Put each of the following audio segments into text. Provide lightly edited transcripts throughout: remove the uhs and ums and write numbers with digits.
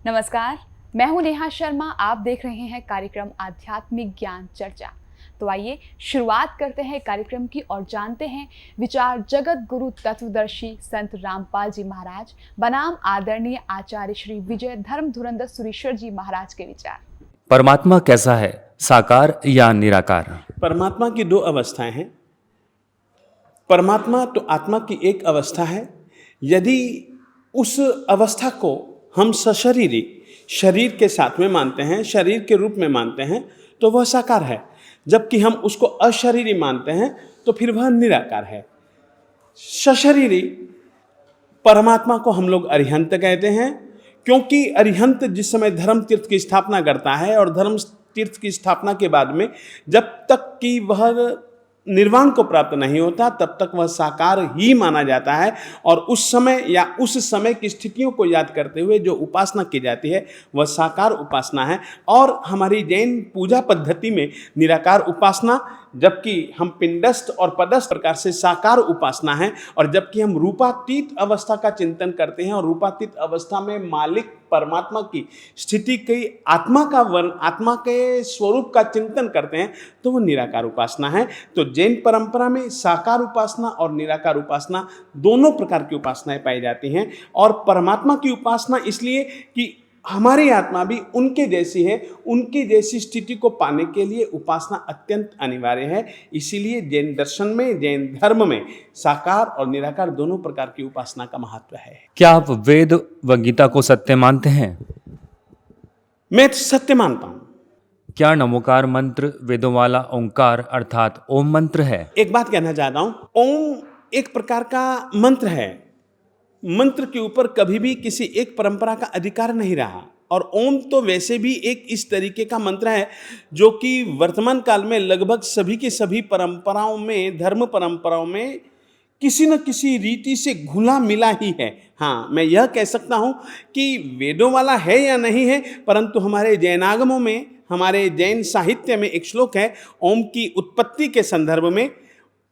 नमस्कार, मैं हूं नेहा शर्मा। आप देख रहे हैं कार्यक्रम आध्यात्मिक ज्ञान चर्चा। तो आइए शुरुआत करते हैं कार्यक्रम की और जानते हैं विचार जगत गुरु तत्वदर्शी संत रामपाल जी महाराज बनाम आदरणीय आचार्य श्री विजय धर्म धुरंधर सुरीश्वर जी महाराज के विचार। परमात्मा कैसा है, साकार या निराकार? परमात्मा की दो अवस्थाएं हैं। परमात्मा तो आत्मा की एक अवस्था है। यदि उस अवस्था को हम सशरीरी शरीर के साथ में मानते हैं, शरीर के रूप में मानते हैं, तो वह साकार है। जबकि हम उसको अशरीरी मानते हैं तो फिर वह निराकार है। सशरीरी परमात्मा को हम लोग अरिहंत कहते हैं, क्योंकि अरिहंत जिस समय धर्म तीर्थ की स्थापना करता है और धर्म तीर्थ की स्थापना के बाद में जब तक कि वह निर्वाण को प्राप्त नहीं होता तब तक वह साकार ही माना जाता है। और उस समय या उस समय की स्थितियों को याद करते हुए जो उपासना की जाती है वह साकार उपासना है। और हमारी जैन पूजा पद्धति में निराकार उपासना, जबकि हम पिंडस्थ और पदस्थ प्रकार से साकार उपासना है। और जबकि हम रूपातीत अवस्था का चिंतन करते हैं और रूपातीत अवस्था में मालिक परमात्मा की स्थिति की आत्मा के स्वरूप का चिंतन करते हैं तो वह निराकार उपासना है। तो जैन परंपरा में साकार उपासना और निराकार उपासना दोनों प्रकार की उपासनाएं पाई जाती हैं। और परमात्मा की उपासना इसलिए कि हमारी आत्मा भी उनके जैसी है, उनकी जैसी स्थिति को पाने के लिए उपासना अत्यंत अनिवार्य है। इसीलिए जैन दर्शन में, जैन धर्म में साकार और निराकार दोनों प्रकार की उपासना का महत्व है। क्या आप वेद व गीता को सत्य मानते हैं? मैं सत्य मानता हूं। क्या नमोकार मंत्र वेदों वाला ओंकार अर्थात ओम मंत्र है? एक बात कहना चाहता हूं, ओम एक प्रकार का मंत्र है। मंत्र के ऊपर कभी भी किसी एक परंपरा का अधिकार नहीं रहा। और ओम तो वैसे भी एक इस तरीके का मंत्र है जो कि वर्तमान काल में लगभग सभी की सभी परंपराओं में, धर्म परंपराओं में किसी न किसी रीति से घुला मिला ही है। हाँ, मैं यह कह सकता हूँ कि वेदों वाला है या नहीं है, परंतु हमारे जैनागमों में, हमारे जैन साहित्य में एक श्लोक है ओम की उत्पत्ति के संदर्भ में।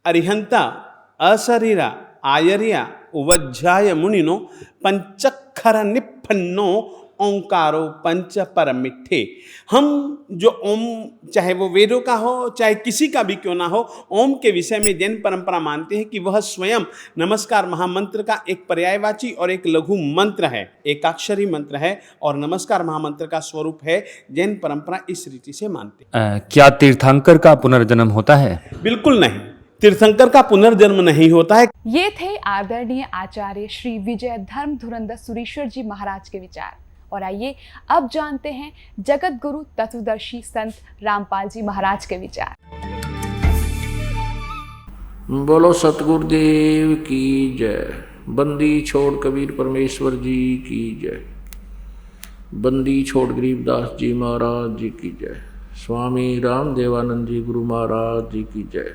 अरिहंता अशरीरा आयर्या वज्राय मुनिनो पंचक्षर निपन्नो ओंकारो पंच परमिट्ठे। हम जो ओम, चाहे वो वेदों का हो चाहे किसी का भी क्यों ना हो, ओम के विषय में जैन परंपरा मानते हैं कि वह स्वयं नमस्कार महामंत्र का एक पर्यायवाची और एक लघु मंत्र है, एकाक्षरी मंत्र है। और नमस्कार महामंत्र का स्वरूप है। जैन परंपरा इस रीति से मानते हैं। क्या तीर्थंकर का पुनर्जन्म होता है? बिल्कुल नहीं, तीर्थंकर का पुनर्जन्म नहीं होता है। ये थे आदरणीय आचार्य श्री विजय धर्म धुरंधर सुरीश्वर जी महाराज के विचार। और आइए अब जानते हैं जगत गुरु तत्वदर्शी संत रामपाल जी महाराज के विचार। बोलो सतगुरुदेव की जय। बंदी छोड़ कबीर परमेश्वर जी की जय। बंदी छोड़ गरीबदास जी महाराज जी की जय। स्वामी राम देवानंद जी गुरु महाराज जी की जय।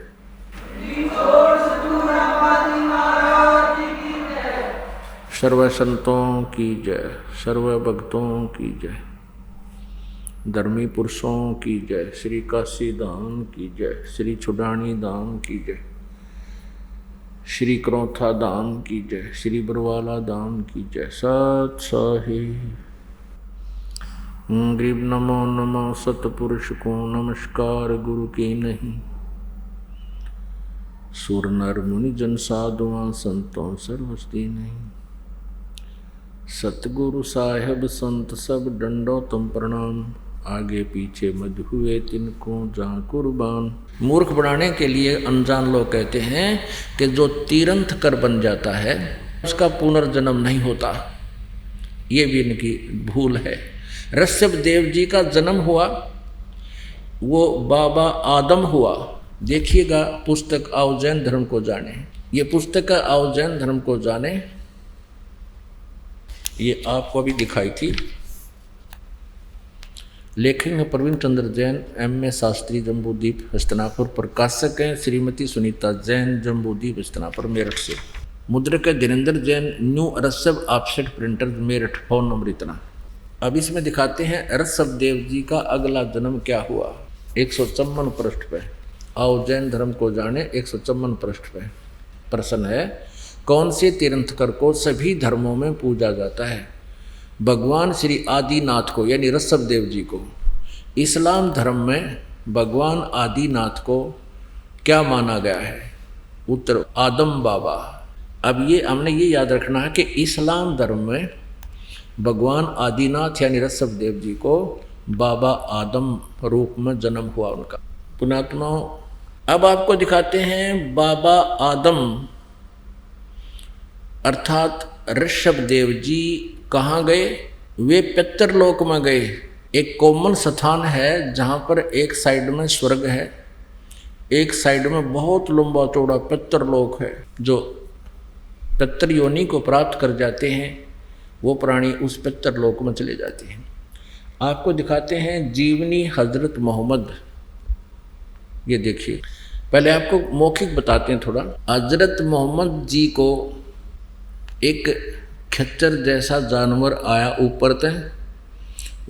सर्व संतों की जय, सर्व भक्तों की जय, धर्मी पुरुषों की जय, श्री काशी धाम की जय, श्री छुडानी धाम की जय, श्री करौथा धाम की जय, श्री बरवाला धाम की जय। सत साहिब गरीब नमो नमो सतपुरुष को नमस्कार गुरु की नहीं। सुर नर मुनि जन साधुआं संतों सर्वस्ती नहीं। सतगुरु साहेब संत सब डंडो तुम प्रणाम। आगे पीछे मध हुए तिनको जहाँ कुर्बान। मूर्ख बनाने के लिए अनजान लोग कहते हैं कि जो तीरंथ कर बन जाता है उसका पुनर्जन्म नहीं होता। ये भी इनकी भूल है। ऋषभ देव जी का जन्म हुआ, वो बाबा आदम हुआ। देखिएगा पुस्तक आओ जैन धर्म को जाने। ये पुस्तक आओ जैन धर्म को जाने, ये आपको भी दिखाई थी। लेखक हैं प्रवीण चंद्र जैन, M.A. शास्त्री, जम्बूद्वीप हस्तिनापुर। प्रकाशक हैं श्रीमती सुनीता जैन, जम्बूद्वीप हस्तिनापुर मेरठ से। मुद्रक है Dhirendra Jain, new Rishabh offset printer Meerut. Phone number इतना। अब इसमें दिखाते हैं ऋषभ देव जी का अगला जन्म क्या हुआ। 154 पृष्ठ पे आओ जैन धर्म को जाने। 154 पृष्ठ पे प्रश्न है, कौन से तीर्थंकर को सभी धर्मों में पूजा जाता है? भगवान श्री आदिनाथ को यानी ऋषभ देव जी को, इस्लाम धर्म में भगवान आदिनाथ को क्या माना गया है? उत्तर आदम बाबा। अब ये हमने ये याद रखना है कि इस्लाम धर्म में भगवान आदिनाथ यानी ऋषभ देव जी को बाबा आदम रूप में जन्म हुआ उनका। पुण्यात्माओं, अब आपको दिखाते हैं बाबा आदम अर्थात ऋषभ देव जी कहाँ गए? वे पितरलोक में गए। एक कोमल स्थान है जहाँ पर एक साइड में स्वर्ग है, एक साइड में बहुत लंबा चौड़ा पितरलोक है। जो पितर योनि को प्राप्त कर जाते हैं वो प्राणी उस पितरलोक में चले जाते हैं। आपको दिखाते हैं जीवनी हजरत मोहम्मद। ये देखिए, पहले आपको मौखिक बताते हैं थोड़ा। हजरत मोहम्मद जी को एक खच्चर जैसा जानवर आया ऊपर तक,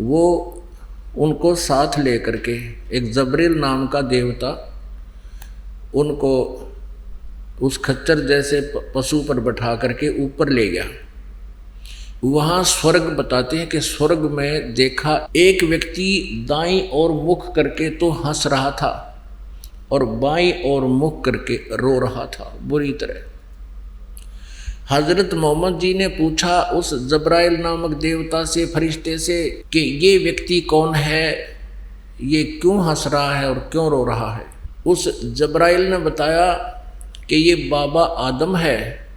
वो उनको साथ लेकर के एक जबरील नाम का देवता उनको उस खच्चर जैसे पशु पर बैठा करके ऊपर ले गया। वहाँ स्वर्ग बताते हैं कि स्वर्ग में देखा एक व्यक्ति दाईं ओर मुख करके तो हंस रहा था और बाईं ओर मुख करके रो रहा था बुरी तरह। हजरत मोहम्मद जी ने पूछा उस जबराइल नामक देवता से, फरिश्ते से, कि ये व्यक्ति कौन है, ये क्यों हंस रहा है और क्यों रो रहा है? उस जबराइल ने बताया कि ये बाबा आदम है,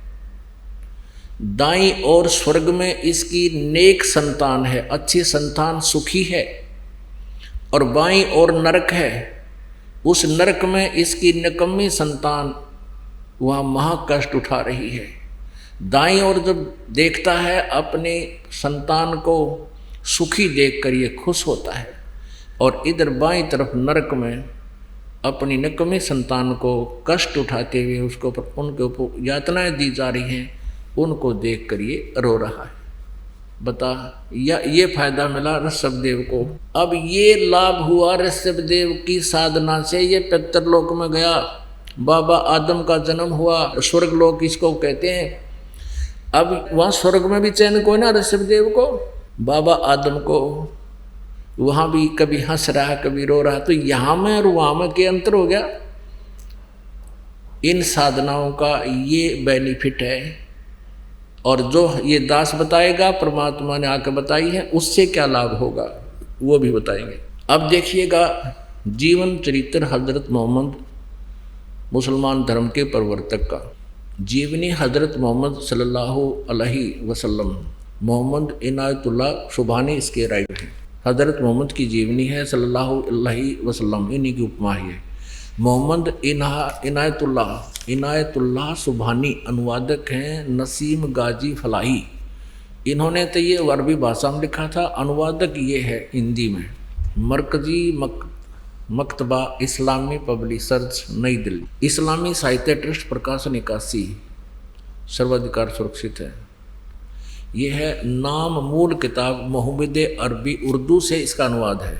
दाईं ओर स्वर्ग में इसकी नेक संतान है, अच्छी संतान सुखी है, और बाईं ओर नरक है, उस नरक में इसकी निकम्मी संतान वहाँ महाकष्ट उठा रही है। दाईं ओर जब देखता है अपने संतान को सुखी देखकर ये खुश होता है, और इधर बाईं तरफ नरक में अपनी निकम्मी संतान को कष्ट उठाते हुए उसको उनके ऊपर यातनाएं दी जा रही हैं, उनको देखकर ये रो रहा है। बता, या ये फायदा मिला ऋषभ देव को। अब ये लाभ हुआ ऋषभ देव की साधना से, ये पितरलोक में गया, बाबा आदम का जन्म हुआ, स्वर्ग लोक इसको कहते हैं। अब वहाँ स्वर्ग में भी चैन को ना ऋषभ देव को, बाबा आदम को, वहाँ भी कभी हंस रहा कभी रो रहा, तो यहाँ में और वहाँ में क्या अंतर हो गया? इन साधनाओं का ये बेनिफिट है, और जो ये दास बताएगा परमात्मा ने आकर बताई है, उससे क्या लाभ होगा वो भी बताएंगे। अब देखिएगा जीवन चरित्र हजरत मोहम्मद मुसलमान धर्म के प्रवर्तक का। जीवनी हजरत मोहम्मद सल्लल्लाहु अलैहि वसल्लम, मोहम्मद इनायतुल्लाह सुभानी इसके राइटर हैं। हजरत मोहम्मद की जीवनी है सल्लल्लाहु अलैहि वसल्लम, इन्हीं की उपमा ही है। मोहम्मद इनायतुल्लाह सुभानी अनुवादक हैं नसीम गाजी फलाही। इन्होंने तो ये अरबी भाषा में लिखा था, अनुवादक ये है हिंदी में। मरकजी मकतबा इस्लामी पब्लिशर्स नई दिल्ली, इस्लामी साहित्य ट्रस्ट प्रकाशन 81, सर्वाधिकार सुरक्षित है। ये है नाम मूल किताब मोहम्मद अरबी उर्दू से इसका अनुवाद है।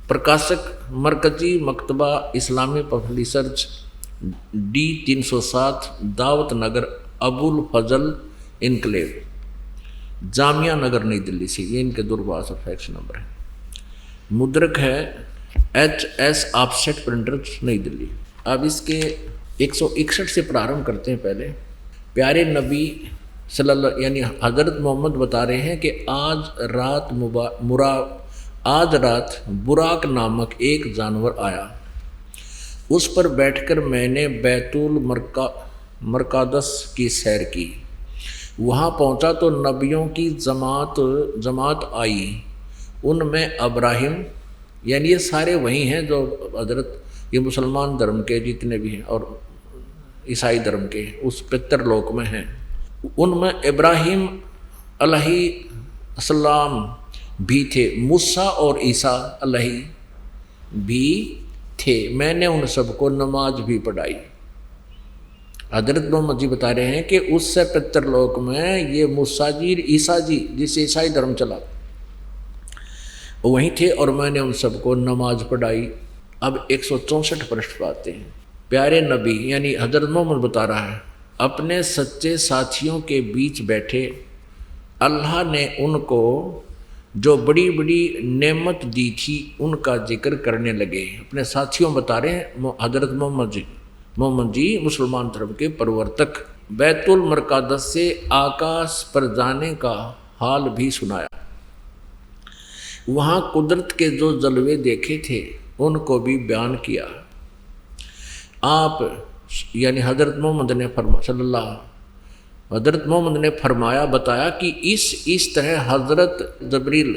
प्रकाशक मरकजी मकतबा इस्लामी पब्लिशर्स D 307 दावत नगर अबुल फजल इनकलेव, जामिया नगर नई दिल्ली से। ये इनके दूरभाष और फैक्स नंबर है। मुद्रक है HS ऑफसेट प्रिंटर्स नई दिल्ली। अब इसके 161 से प्रारंभ करते हैं। पहले प्यारे नबी सल्लल्लाहु यानी हज़रत मोहम्मद बता रहे हैं कि आज रात बुराक नामक एक जानवर आया, उस पर बैठकर मैंने बैतुल मरकादस की सैर की। वहाँ पहुँचा तो नबियों की जमात आई, उनमें अब्राहिम, यानी ये सारे वही हैं जो हजरत ये मुसलमान धर्म के जितने भी हैं और ईसाई धर्म के उस पितरलोक में हैं, उनमें इब्राहिम अलैहिस्सलाम भी थे, मूसा और ईसा अलैहि भी थे। मैंने उन सबको नमाज भी पढ़ाई। हजरत मोहम्मद जी बता रहे हैं कि उससे पितरलोक में ये मूसा जी ईसा जी जिससे ईसाई धर्म चला वहीं थे और मैंने उन सबको नमाज पढ़ाई। अब 164 पृष्ठ पर आते हैं। प्यारे नबी यानी हजरत मोहम्मद बता रहा है, अपने सच्चे साथियों के बीच बैठे अल्लाह ने उनको जो बड़ी बड़ी नेमत दी थी उनका जिक्र करने लगे। अपने साथियों बता रहे हैं हजरत मोहम्मद जी मुसलमान धर्म के प्रवर्तक, बैतुल मरकादस से आकाश पर जाने का हाल भी सुनाया। वहाँ कुदरत के जो जलवे देखे थे उनको भी बयान किया। आप यानी हजरत मोहम्मद ने फरमाया बताया कि इस तरह हजरत जबरील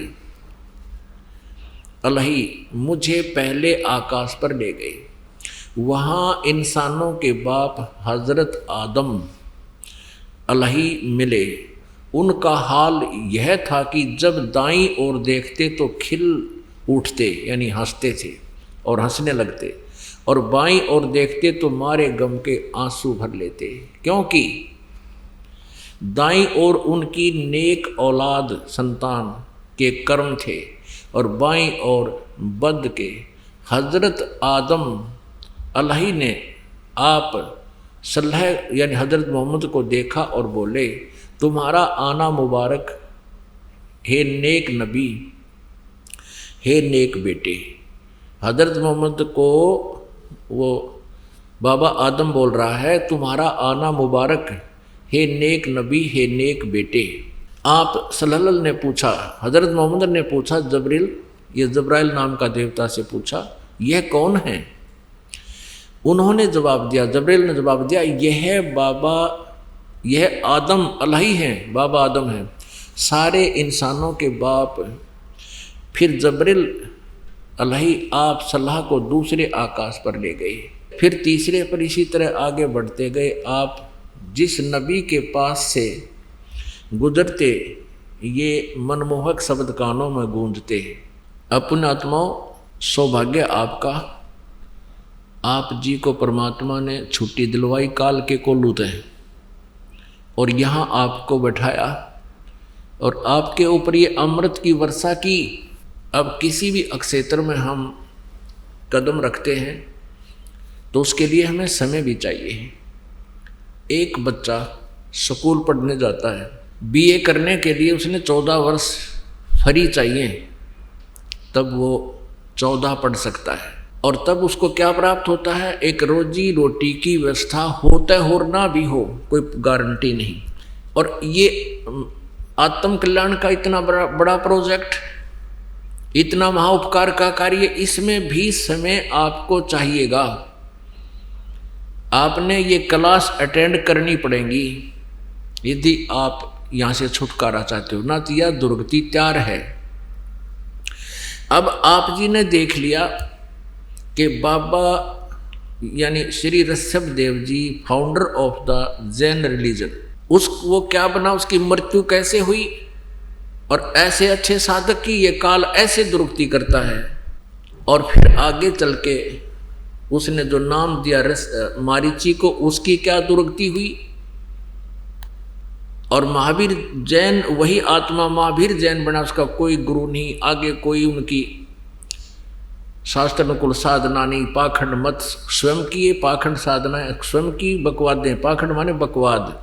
अलही मुझे पहले आकाश पर ले गए। वहाँ इंसानों के बाप हजरत आदम अलही मिले। उनका हाल यह था कि जब दाईं ओर देखते तो खिल उठते यानी हंसते थे और हंसने लगते, और बाईं ओर देखते तो मारे गम के आंसू भर लेते, क्योंकि दाईं ओर उनकी नेक औलाद संतान के कर्म थे और बाईं ओर बद के। हजरत आदम अलही ने आप सल्लल्लाहु यानी हजरत मोहम्मद को देखा और बोले, तुम्हारा आना मुबारक हे नेक नबी, हे नेक बेटे। हजरत मोहम्मद को वो बाबा आदम बोल रहा है, तुम्हारा आना मुबारक हे नेक नबी, हे नेक बेटे। आप सल्लल्लाहु ने पूछा, हजरत मोहम्मद ने पूछा जबरील, ये जब्राइल नाम का देवता से पूछा, यह कौन है? उन्होंने जवाब दिया, जबरील ने जवाब दिया, यह आदम अलही हैं, बाबा आदम हैं, सारे इंसानों के बाप। फिर जबरील अलही आप सल्लल्लाहु को दूसरे आकाश पर ले गए, फिर तीसरे पर इसी तरह आगे बढ़ते गए। आप जिस नबी के पास से गुजरते ये मनमोहक शब्द कानों में गूंजते। अपने आत्माओं, सौभाग्य आपका, आप जी को परमात्मा ने छुट्टी दिलवाई काल के कोलूत है और यहाँ आपको बैठाया और आपके ऊपर ये अमृत की वर्षा की। अब किसी भी अक्षेत्र में हम कदम रखते हैं तो उसके लिए हमें समय भी चाहिए। एक बच्चा स्कूल पढ़ने जाता है, बीए करने के लिए उसने 14 वर्ष फ्री चाहिए, तब वो 14 पढ़ सकता है और तब उसको क्या प्राप्त होता है? एक रोजी रोटी की व्यवस्था होता हो ना भी हो, कोई गारंटी नहीं। और ये आत्म कल्याण का इतना बड़ा प्रोजेक्ट, इतना महाउपकार का कार्य, इसमें भी समय आपको चाहिएगा। आपने ये क्लास अटेंड करनी पड़ेगी यदि आप यहाँ से छुटकारा चाहते हो, ना तो यह दुर्गति तैयार है। अब आप जी ने देख लिया कि बाबा यानी Shri Rishabh Dev ji, founder of the Jain religion, वो क्या बना, उसकी मृत्यु कैसे हुई, और ऐसे अच्छे साधक की ये काल ऐसे दुर्गति करता है। और फिर आगे चल के उसने जो नाम दिया मारीची को, उसकी क्या दुर्गति हुई। और महावीर जैन, वही आत्मा महावीर जैन बना, उसका कोई गुरु नहीं, आगे कोई उनकी शास्त्र अनुकूल साधना नहीं, पाखंड मत स्वयं की, पाखंड साधना स्वयं की, बकवादें, पाखंड माने बकवाद,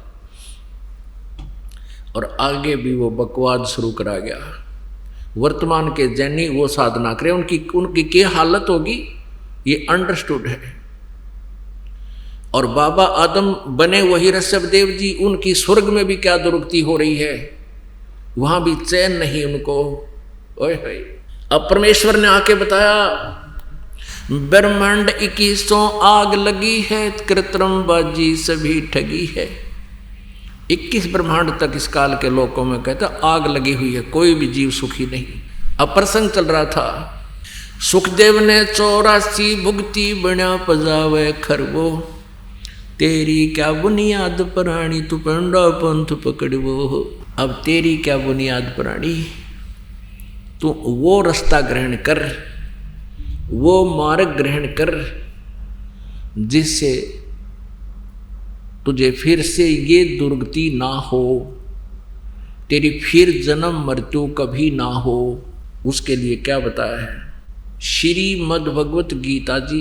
और आगे भी वो बकवाद शुरू करा गया। वर्तमान के जैनी वो साधना करें, उनकी क्या हालत होगी ये अंडरस्टूड है। और बाबा आदम बने वही ऋषभ देव जी, उनकी स्वर्ग में भी क्या दुर्गति हो रही है, वहां भी चैन नहीं उनको। ओए होए, अब परमेश्वर ने आके बताया, ब्रह्मांड 21 आग लगी है, कृत्रिम बाजी सभी ठगी है। 21 ब्रह्मांड तक इस काल के लोगों में कहता आग लगी हुई है, कोई भी जीव सुखी नहीं। अब प्रसंग चल रहा था, सुखदेव ने 84 भुगती बना पजावे खरवो, तेरी क्या बुनियाद प्राणी तू पंडा पंथ पकड़वो। अब तेरी क्या बुनियाद प्राणी, तू वो रास्ता ग्रहण कर, वो मार्ग ग्रहण कर जिससे तुझे फिर से ये दुर्गति ना हो, तेरी फिर जन्म मृत्यु कभी ना हो। उसके लिए क्या बताया है? श्रीमद् भगवत गीता जी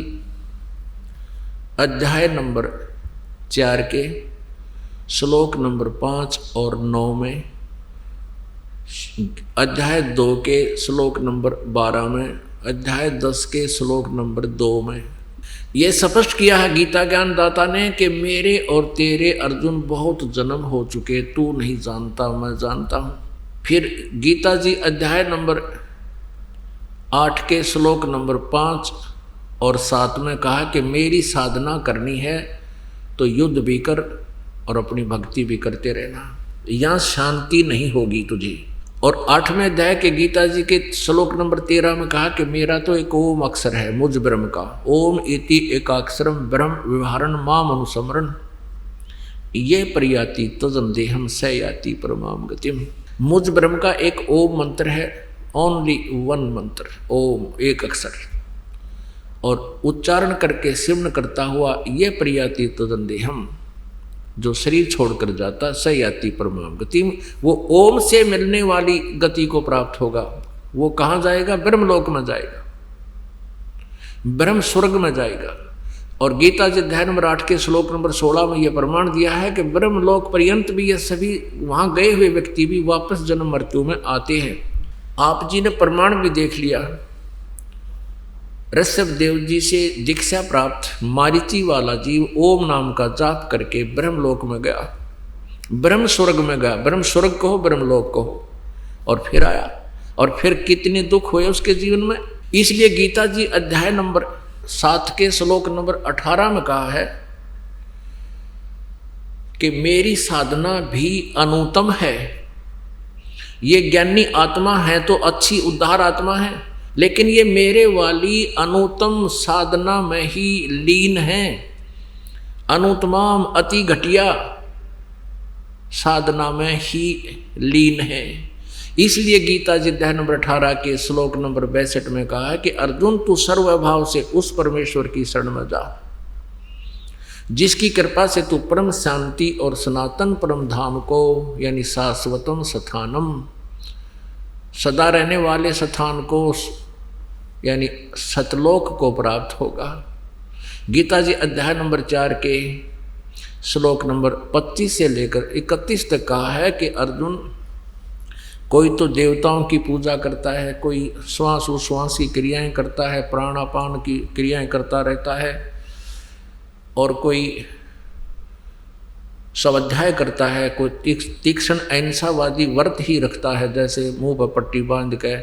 अध्याय नंबर 4 के श्लोक नंबर 5 और 9 में अध्याय 2 के श्लोक नंबर 12 में, अध्याय 10 के श्लोक नंबर 2 में ये स्पष्ट किया है गीता ज्ञानदाता ने कि मेरे और तेरे अर्जुन बहुत जन्म हो चुके, तू नहीं जानता, मैं जानता हूँ। फिर गीता जी अध्याय नंबर 8 के श्लोक नंबर 5 और 7 में कहा कि मेरी साधना करनी है तो युद्ध भी कर और अपनी भक्ति भी करते रहना, यहाँ शांति नहीं होगी तुझे। और 8वें अध्याय के गीता जी के श्लोक नंबर 13 में कहा कि मेरा तो एक ओम अक्षर है मुझ ब्रह्म का, ओम इति एकाक्षरम ब्रह्म व्यवहारण माम अनुसमरण ये प्रयाति तजम देहम स याति परमाम गतिम। मुझ ब्रह्म का एक ओम मंत्र है, ओनली वन मंत्र, ओम एक अक्षर, और उच्चारण करके सिमन करता हुआ ये प्रयाति तजम देहम, जो शरीर छोड़कर जाता स याति परमाम गति, वो ओम से मिलने वाली गति को प्राप्त होगा। वो कहाँ जाएगा? ब्रह्मलोक में जाएगा, ब्रह्म स्वर्ग में जाएगा। और गीता जी अध्याय नंबर 8 के श्लोक नंबर 16 में यह प्रमाण दिया है कि ब्रह्मलोक पर्यंत भी ये सभी वहाँ गए हुए व्यक्ति भी वापस जन्म मृत्यु में आते हैं। आप जी ने प्रमाण भी देख लिया। ऋषभ देव जी से दीक्षा प्राप्त मारीची वाला जीव ओम नाम का जाप करके ब्रह्मलोक में गया, ब्रह्म स्वर्ग में गया, ब्रह्म स्वर्ग कहो ब्रह्मलोक कहो, और फिर आया। और फिर कितने दुख हुए उसके जीवन में। इसलिए गीता जी अध्याय नंबर 7 के श्लोक नंबर 18 में कहा है कि मेरी साधना भी अनुत्तम है। ये ज्ञानी आत्मा है तो अच्छी उद्धार आत्मा है, लेकिन ये मेरे वाली अनुत्तम साधना में ही लीन है। अनुत्तमाम अति घटिया साधना में ही लीन है। इसलिए गीता जी अध्याय नंबर 18 के श्लोक नंबर 62 में कहा है कि अर्जुन तू सर्वभाव से उस परमेश्वर की शरण में जा जिसकी कृपा से तू परम शांति और सनातन परम धाम को यानी शाश्वतम स्थानम सदा रहने वाले स्थान को यानी सतलोक को प्राप्त होगा। गीता जी अध्याय नंबर 4 के श्लोक नंबर 25 से लेकर 31 तक कहा है कि अर्जुन कोई तो देवताओं की पूजा करता है, कोई श्वास उश्वास की क्रियाएं करता है, प्राणापान की क्रियाएं करता रहता है, और कोई स्वाध्याय करता है, कोई तीक्ष्ण अहिंसावादी व्रत ही रखता है, जैसे मुंह पर पट्टी बांध के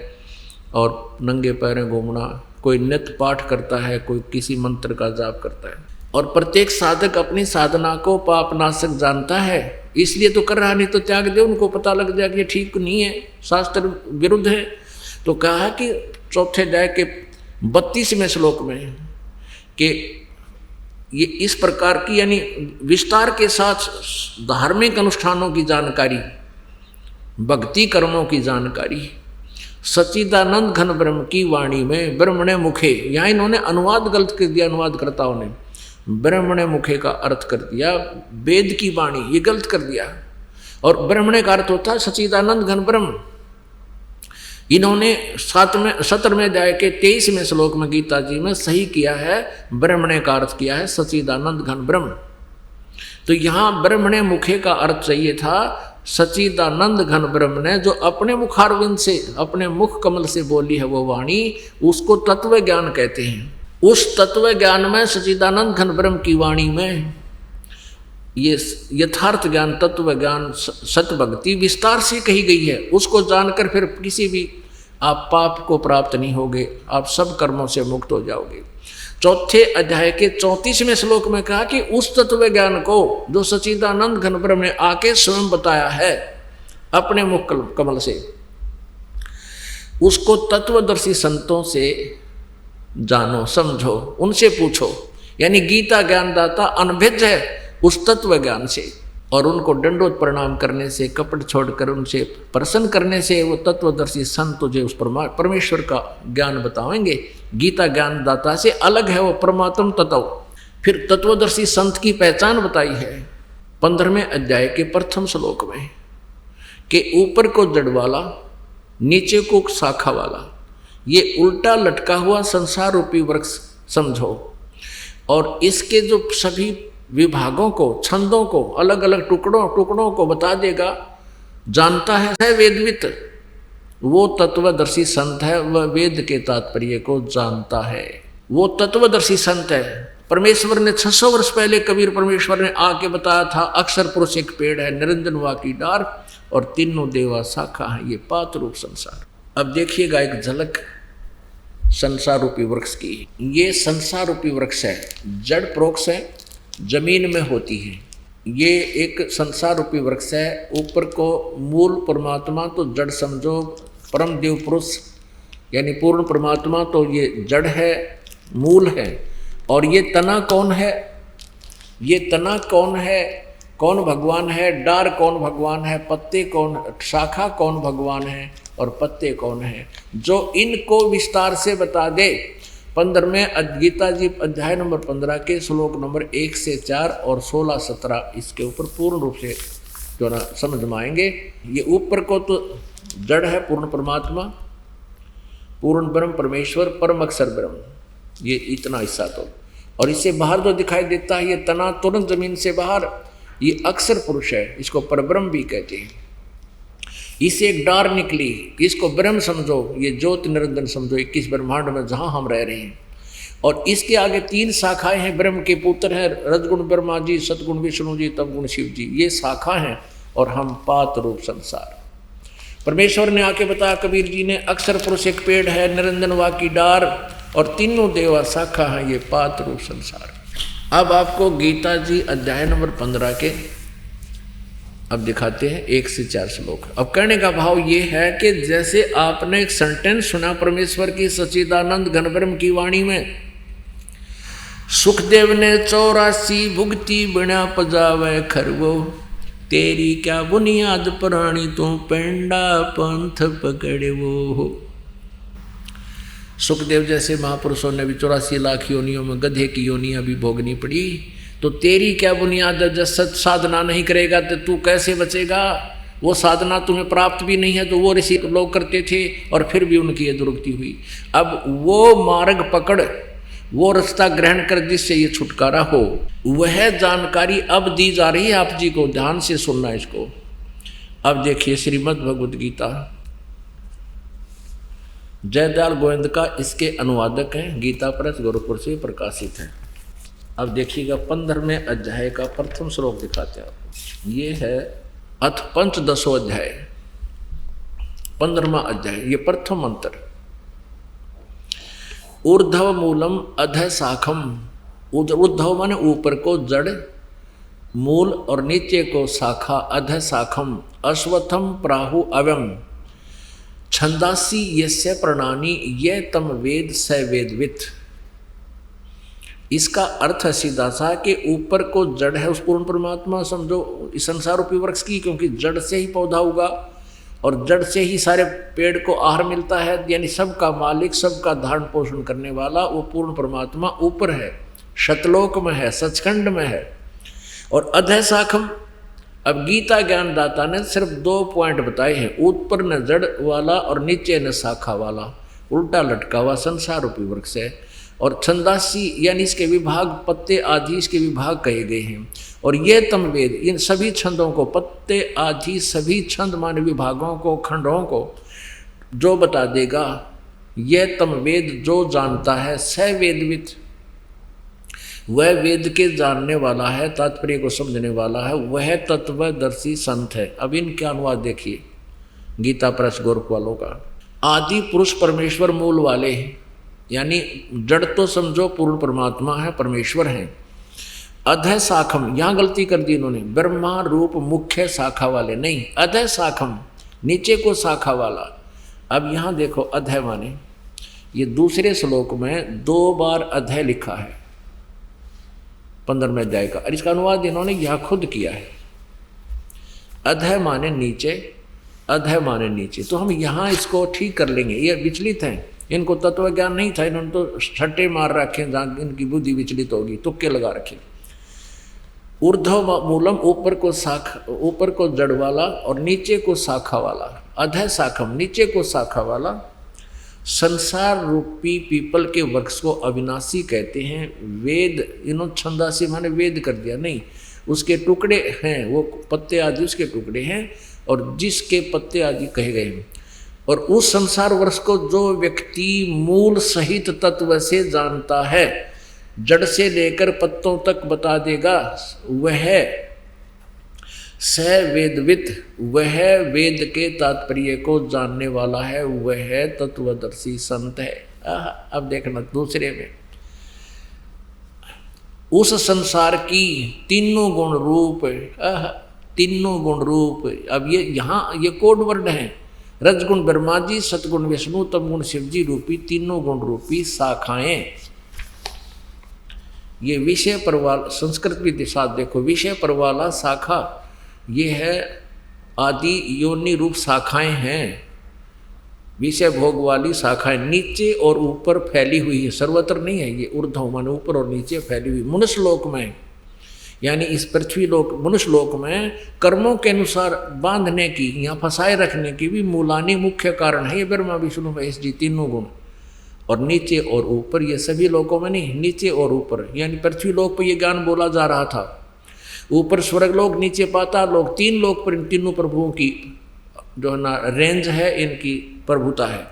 और नंगे पैरें घूमना, कोई नित्य पाठ करता है, कोई किसी मंत्र का जाप करता है। और प्रत्येक साधक अपनी साधना को पापनाशक जानता है, इसलिए तो कर रहा, नहीं तो त्याग दे। उनको पता लग जाए कि ये ठीक नहीं है, शास्त्र विरुद्ध है। तो कहा कि चौथे अध्याय के 32वें श्लोक में कि ये इस प्रकार की यानी विस्तार के साथ धार्मिक अनुष्ठानों की जानकारी, भक्ति कर्मों की जानकारी, सच्चिदानंद घन ब्रह्म की वाणी में ब्रह्मणे मुखे, यहाँ इन्होंने अनुवाद गलत कर दिया, अनुवादकर्ताओं ने ब्रह्मणे मुखे का अर्थ कर दिया वेद की वाणी, ये गलत कर दिया। और ब्रह्मणे का अर्थ होता है सच्चिदानंद घन ब्रह्म। इन्होंने 17वें अध्याय के 23वें श्लोक में गीता जी में सही किया है, ब्रह्मणे का अर्थ किया है सच्चिदानंद घन ब्रह्म। तो यहाँ ब्रह्मणे मुखे का अर्थ चाहिए था सच्चिदानंद घन ब्रह्म ने जो अपने मुखारविंद से, अपने मुख कमल से बोली है वो वाणी, उसको तत्व ज्ञान कहते हैं। उस तत्व ज्ञान में सच्चिदानंद घन ब्रह्म की वाणी में ये यथार्थ ज्ञान, तत्व ज्ञान, सत भक्ति विस्तार से कही गई है। उसको जानकर फिर किसी भी आप पाप को प्राप्त नहीं होगे, आप सब कर्मों से मुक्त हो जाओगे। चौथे अध्याय के 34वें श्लोक में कहा कि उस तत्व ज्ञान को जो सच्चिदानंद घन ब्रह्म ने आके स्वयं बताया है अपने मुख कमल से, उसको तत्वदर्शी संतों से जानो, समझो, उनसे पूछो। यानी गीता ज्ञानदाता अनभिज्ञ है उस तत्व ज्ञान से, और उनको दंडोत प्रणाम करने से, कपट छोड़कर उनसे प्रसन्न करने से वो तत्वदर्शी संत तुझे उस परमेश्वर का ज्ञान बताएंगे। गीता ज्ञानदाता से अलग है वो परमात्म तत्व। फिर तत्वदर्शी संत की पहचान बताई है 15वें अध्याय के प्रथम श्लोक में कि ऊपर को जड़ वाला, नीचे को शाखा वाला, ये उल्टा लटका हुआ संसार रूपी वृक्ष समझो, और इसके जो सभी विभागों को, छंदों को, अलग अलग टुकड़ों को बता देगा, जानता है वेदवित। वो तत्वदर्शी संत है, वह वेद के तात्पर्य को जानता है। वो तत्वदर्शी संत है। परमेश्वर ने 600 वर्ष पहले कबीर परमेश्वर ने आके बताया था, अक्षर पुरुष एक पेड़ है, निरंजन वा की डार और तीनों देवा शाखा है, ये पात रूप संसार। अब देखिएगा एक झलक संसार रूपी वृक्ष की। ये संसार रूपी वृक्ष है, जड़ प्रोक्ष है, जमीन में होती है। ये एक संसार रूपी वृक्ष है। ऊपर को मूल परमात्मा तो जड़ समझो, परम देव पुरुष यानी पूर्ण परमात्मा तो ये जड़ है, मूल है। और ये तना कौन है? ये तना कौन है? कौन भगवान है? डार कौन भगवान है? पत्ते कौन, शाखा कौन भगवान है और पत्ते कौन है? जो इनको विस्तार से बता दे 15वें गीता जी अध्याय नंबर 15 के श्लोक नंबर 1 से 4 और 16-17 इसके ऊपर पूर्ण रूप से जो ना समझ में आएंगे। ये ऊपर को तो जड़ है पूर्ण परमात्मा, पूर्ण ब्रह्म परमेश्वर, परम अक्षर ब्रह्म, ये इतना हिस्सा तो। और इससे बाहर जो दिखाई देता है ये तना तुरंत जमीन से बाहर, ये अक्षर पुरुष है, इसको परब्रह्म भी कहते हैं। इससे एक डार निकली, इसको ब्रह्म समझो, ये ज्योति निरंजन समझो 21 ब्रह्मांड में जहाँ हम रह रहे हैं। और इसके आगे 3 शाखाएं हैं, ब्रह्म के पुत्र हैं, रजगुण ब्रह्मा जी, सतगुण विष्णु जी, तमगुण शिव जी, ये शाखा हैं। और हम पात रूप संसार। परमेश्वर ने आके बताया कबीर जी ने, अक्षर पुरुष एक पेड़ है, निरंजन वा की डार और तीनों देवा शाखा है, ये पात रूप संसार। अब आपको गीता जी अध्याय नंबर 15 के अब दिखाते हैं 1 से 4 श्लोक। अब कहने का भाव ये है कि जैसे आपने एक सेंटेंस सुना परमेश्वर की सच्चिदानंद घन ब्रह्म की वाणी में, सुखदेव ने 84 भुगती बिना पजावे खरवो, तेरी क्या बुनियाद प्राणी तू पेंडा पंथ पकड़े वो। सुखदेव जैसे महापुरुषों ने भी 84 लाख योनियों में गधे की योनियां भी भोगनी पड़ी, तो तेरी क्या बुनियाद है? जब सच साधना नहीं करेगा तो तू कैसे बचेगा? वो साधना तुम्हें प्राप्त भी नहीं है तो वो ऋषि लोग करते थे और फिर भी उनकी ये दुर्गति हुई। अब वो मार्ग पकड़, वो रास्ता ग्रहण कर जिससे ये छुटकारा हो, वह जानकारी अब दी जा रही है आप जी को, ध्यान से सुनना इसको। अब देखिए श्रीमद् भगवद गीता, जयदयाल गोविंद का इसके अनुवादक हैं, गीता प्रेस गोरखपुर से प्रकाशित है। अब देखिएगा 15वें अध्याय का प्रथम श्लोक दिखाते हैं आपको। ये है अथ पंचदशो अध्याय, 15वां अध्याय, ये प्रथम मंत्र। ऊर्ध्व मूलम अध शाखम, ऊर्ध्व माने ऊपर को जड़, मूल और नीचे को शाखा, अध शाखम, अश्वत्थम प्राहु अव्यम, छंदासी यस्य प्रणानी ये तम वेद स वेदवित। इसका अर्थ है सीधा सा कि ऊपर को जड़ है उस पूर्ण परमात्मा समझो, इस संसार रूपी वृक्ष की, क्योंकि जड़ से ही पौधा होगा और जड़ से ही सारे पेड़ को आहार मिलता है, यानी सबका मालिक, सबका धारण पोषण करने वाला वो पूर्ण परमात्मा ऊपर है, शतलोक में है, सचखंड में है। और अधः शाखम, अब गीता ज्ञानदाता ने सिर्फ 2 पॉइंट बताए हैं, ऊपर न जड़ वाला और नीचे न शाखा वाला, उल्टा लटका हुआ संसार रूपी वृक्ष है। और छंदासी यानी इसके विभाग, पत्ते आदि इसके विभाग कहे गए हैं। और ये तम वेद, इन सभी छंदों को, पत्ते आदि सभी छंद माने विभागों को, खंडों को जो बता देगा, यह तम वेद जो जानता है, स वेदवित, वह वेद के जानने वाला है, तात्पर्य को समझने वाला है, वह तत्वदर्शी संत है। अब इनके अनुवाद देखिए गीता प्रेस गोरख वालों का। आदि पुरुष परमेश्वर मूल वाले हैं, यानी जड़ तो समझो पूर्ण परमात्मा है, परमेश्वर है। अधः शाखम, यहाँ गलती कर दी इन्होंने, ब्रह्मा रूप मुख्य शाखा वाले नहीं, अधः शाखम नीचे को शाखा वाला। अब यहाँ देखो अधः माने, ये दूसरे श्लोक में 2 बार अधः लिखा है 15वें अध्याय का, और इसका अनुवाद इन्होंने यहाँ खुद किया है। अधः माने नीचे, अधः माने नीचे। तो हम यहाँ इसको ठीक कर लेंगे, ये विचलित हैं, इनको तत्व ज्ञान नहीं था, इन्होंने तो छट्टे मार रखे, जहाँ इनकी बुद्धि विचलित होगी, तुक्के लगा रखे। ऊर्ध्व मूलम, ऊपर को शाखा, ऊपर को जड़ वाला और नीचे को शाखा वाला, अधः शाखम नीचे को शाखा वाला। संसार रूपी पीपल के वृक्ष को अविनाशी कहते हैं। वेद, इन्होंने छंदासी माने वेद कर दिया, नहीं, उसके टुकड़े हैं, वो पत्ते आदि उसके टुकड़े हैं, और जिसके पत्ते आदि कहे गए हैं। और उस संसार वर्ष को जो व्यक्ति मूल सहित तत्व से जानता है, जड़ से लेकर पत्तों तक बता देगा, वह स वेदवित, वह वेद के तात्पर्य को जानने वाला है, वह तत्वदर्शी संत है। अब देखना दूसरे में, उस संसार की तीनों गुण रूप, तीनों गुण रूप। अब ये यहाँ ये कोड वर्ड है, रजगुण ब्रह्मा जी, सतगुण विष्णु, तमगुण शिव जी रूपी तीनों गुण रूपी शाखाएं। ये विषय पर वाला, संस्कृत भी दिशा देखो, विषय पर वाला शाखा ये है आदि योनि रूप शाखाएं हैं, विषय भोग वाली शाखाएं नीचे और ऊपर फैली हुई है, सर्वत्र नहीं है ये, ऊर्ध्व माने ऊपर और नीचे फैली हुई। मनुष्य लोक में, यानी इस पृथ्वी लोक, मनुष्य लोक में कर्मों के अनुसार बांधने की, यहाँ फंसाए रखने की भी मूलानी मुख्य कारण है ये ब्रह्मा विष्णु महेश जी तीनों गुण। और नीचे और ऊपर, ये सभी लोकों में नहीं, नीचे और ऊपर, यानी पृथ्वी लोक पर यह ज्ञान बोला जा रहा था, ऊपर स्वर्ग लोक, नीचे पाताल लोक, तीन लोक पर इन तीनों प्रभुओं की जो है ना रेंज है, इनकी प्रभुता है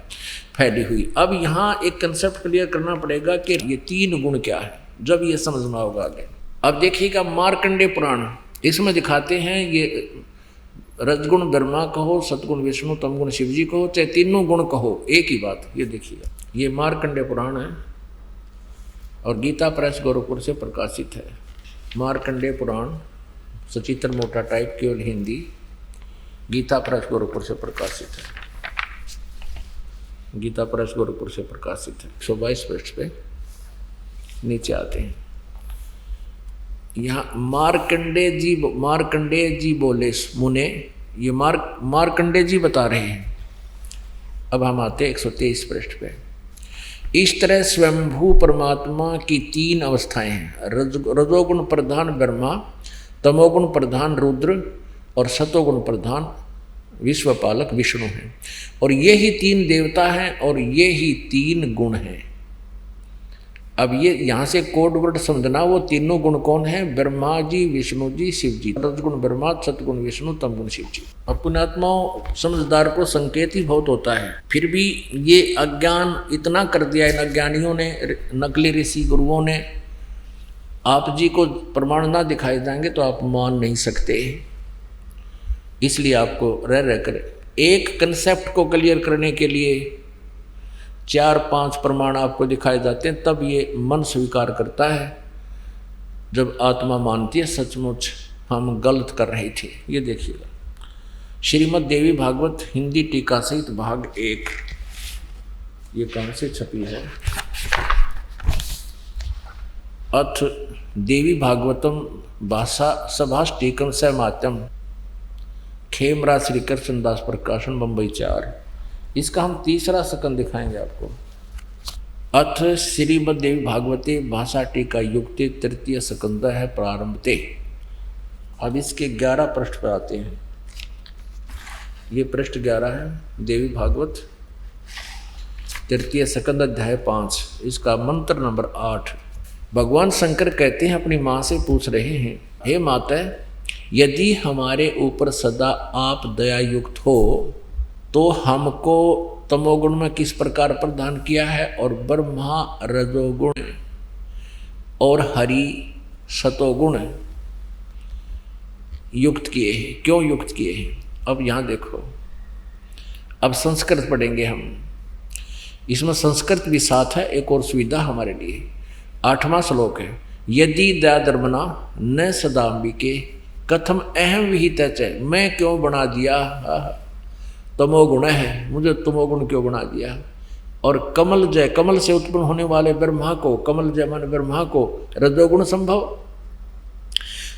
फैली हुई। अब यहाँ एक कंसेप्ट क्लियर करना पड़ेगा कि ये तीन गुण क्या है, जब ये समझना होगा आगे। अब देखिएगा मार्कंडेय पुराण, इसमें दिखाते हैं ये रजगुण ब्रह्मा कहो, सतगुण विष्णु, तमगुण शिव जी कहो, चाहे तीनों गुण कहो, एक ही बात। ये देखिएगा, ये मार्कंडेय पुराण है और गीता प्रेस गोरखपुर से प्रकाशित है। मार्कंडेय पुराण, सचित्र मोटा टाइप, केवल हिंदी, गीता प्रेस गोरखपुर से प्रकाशित है। गीता प्रेस गोरखपुर से प्रकाशित है। 122 पृष्ठ पे नीचे आते हैं। यहाँ मार्कंडेय जी बोले मुने, ये मार्कंडेय जी बता रहे हैं। अब हम आते हैं 123 पृष्ठ पे। इस तरह स्वयंभू परमात्मा की तीन अवस्थाएं हैं, रजोगुण प्रधान ब्रह्मा, तमोगुण प्रधान रुद्र और सतोगुण प्रधान विश्वपालक विष्णु हैं। और ये ही तीन देवता हैं और ये ही तीन गुण हैं। अब ये यहाँ से कोड वर्ड समझना, वो तीनों गुण कौन है? ब्रह्मा जी, विष्णु जी, शिव जी। रजगुण ब्रह्मा, सतगुण विष्णु, तमगुण शिव जी। अब पुण्यात्माओं, समझदार को संकेत ही बहुत होता है, फिर भी ये अज्ञान इतना कर दिया इन अज्ञानियों ने, नकली ऋषि गुरुओं ने। आप जी को प्रमाण ना दिखाए जाएंगे तो आप मान नहीं सकते, इसलिए आपको रह रहकर एक कंसेप्ट को क्लियर करने के लिए 4-5 प्रमाण आपको दिखाए जाते हैं, तब ये मन स्वीकार करता है। जब आत्मा मानती है सचमुच हम गलत कर रहे थे। ये देखिएगा, श्रीमद् देवी भागवत हिंदी टीका सहित भाग 1, ये कहाँ से छपी है? अथ देवी भागवतम भाषा सभाष टीकम सहमात्यम, खेमरा श्री कृष्णदास प्रकाशन, बम्बई 4। इसका हम तीसरा सकंद दिखाएंगे आपको। अथ श्रीमद् देवी भागवते भाषा टीका युक्ति तृतीय सकंद है प्रारंभते। अब इसके 11 पृष्ठ पर आते हैं। ये पृष्ठ 11 है, देवी भागवत तृतीय सकंद अध्याय 5, इसका मंत्र नंबर 8। भगवान शंकर कहते हैं, अपनी माँ से पूछ रहे हैं, हे माता, यदि हमारे ऊपर सदा आप दया युक्त हो तो हमको तमोगुण में किस प्रकार प्रदान किया है, और ब्रह्मा रजोगुण और हरि सतोगुण युक्त किए हैं, क्यों युक्त किए हैं? अब यहाँ देखो, अब संस्कृत पढ़ेंगे हम, इसमें संस्कृत भी साथ है, एक और सुविधा हमारे लिए। 8वां श्लोक है, यदि दयाधर्मना न सदाम्बिके कथम अहम विहित च, मैं क्यों बना दिया, तमोगुण है, मुझे तमोगुण क्यों बना दिया। और कमल जय, कमल से उत्पन्न होने वाले ब्रह्मा को, कमल जय मान ब्रह्मा को रजोगुण संभव,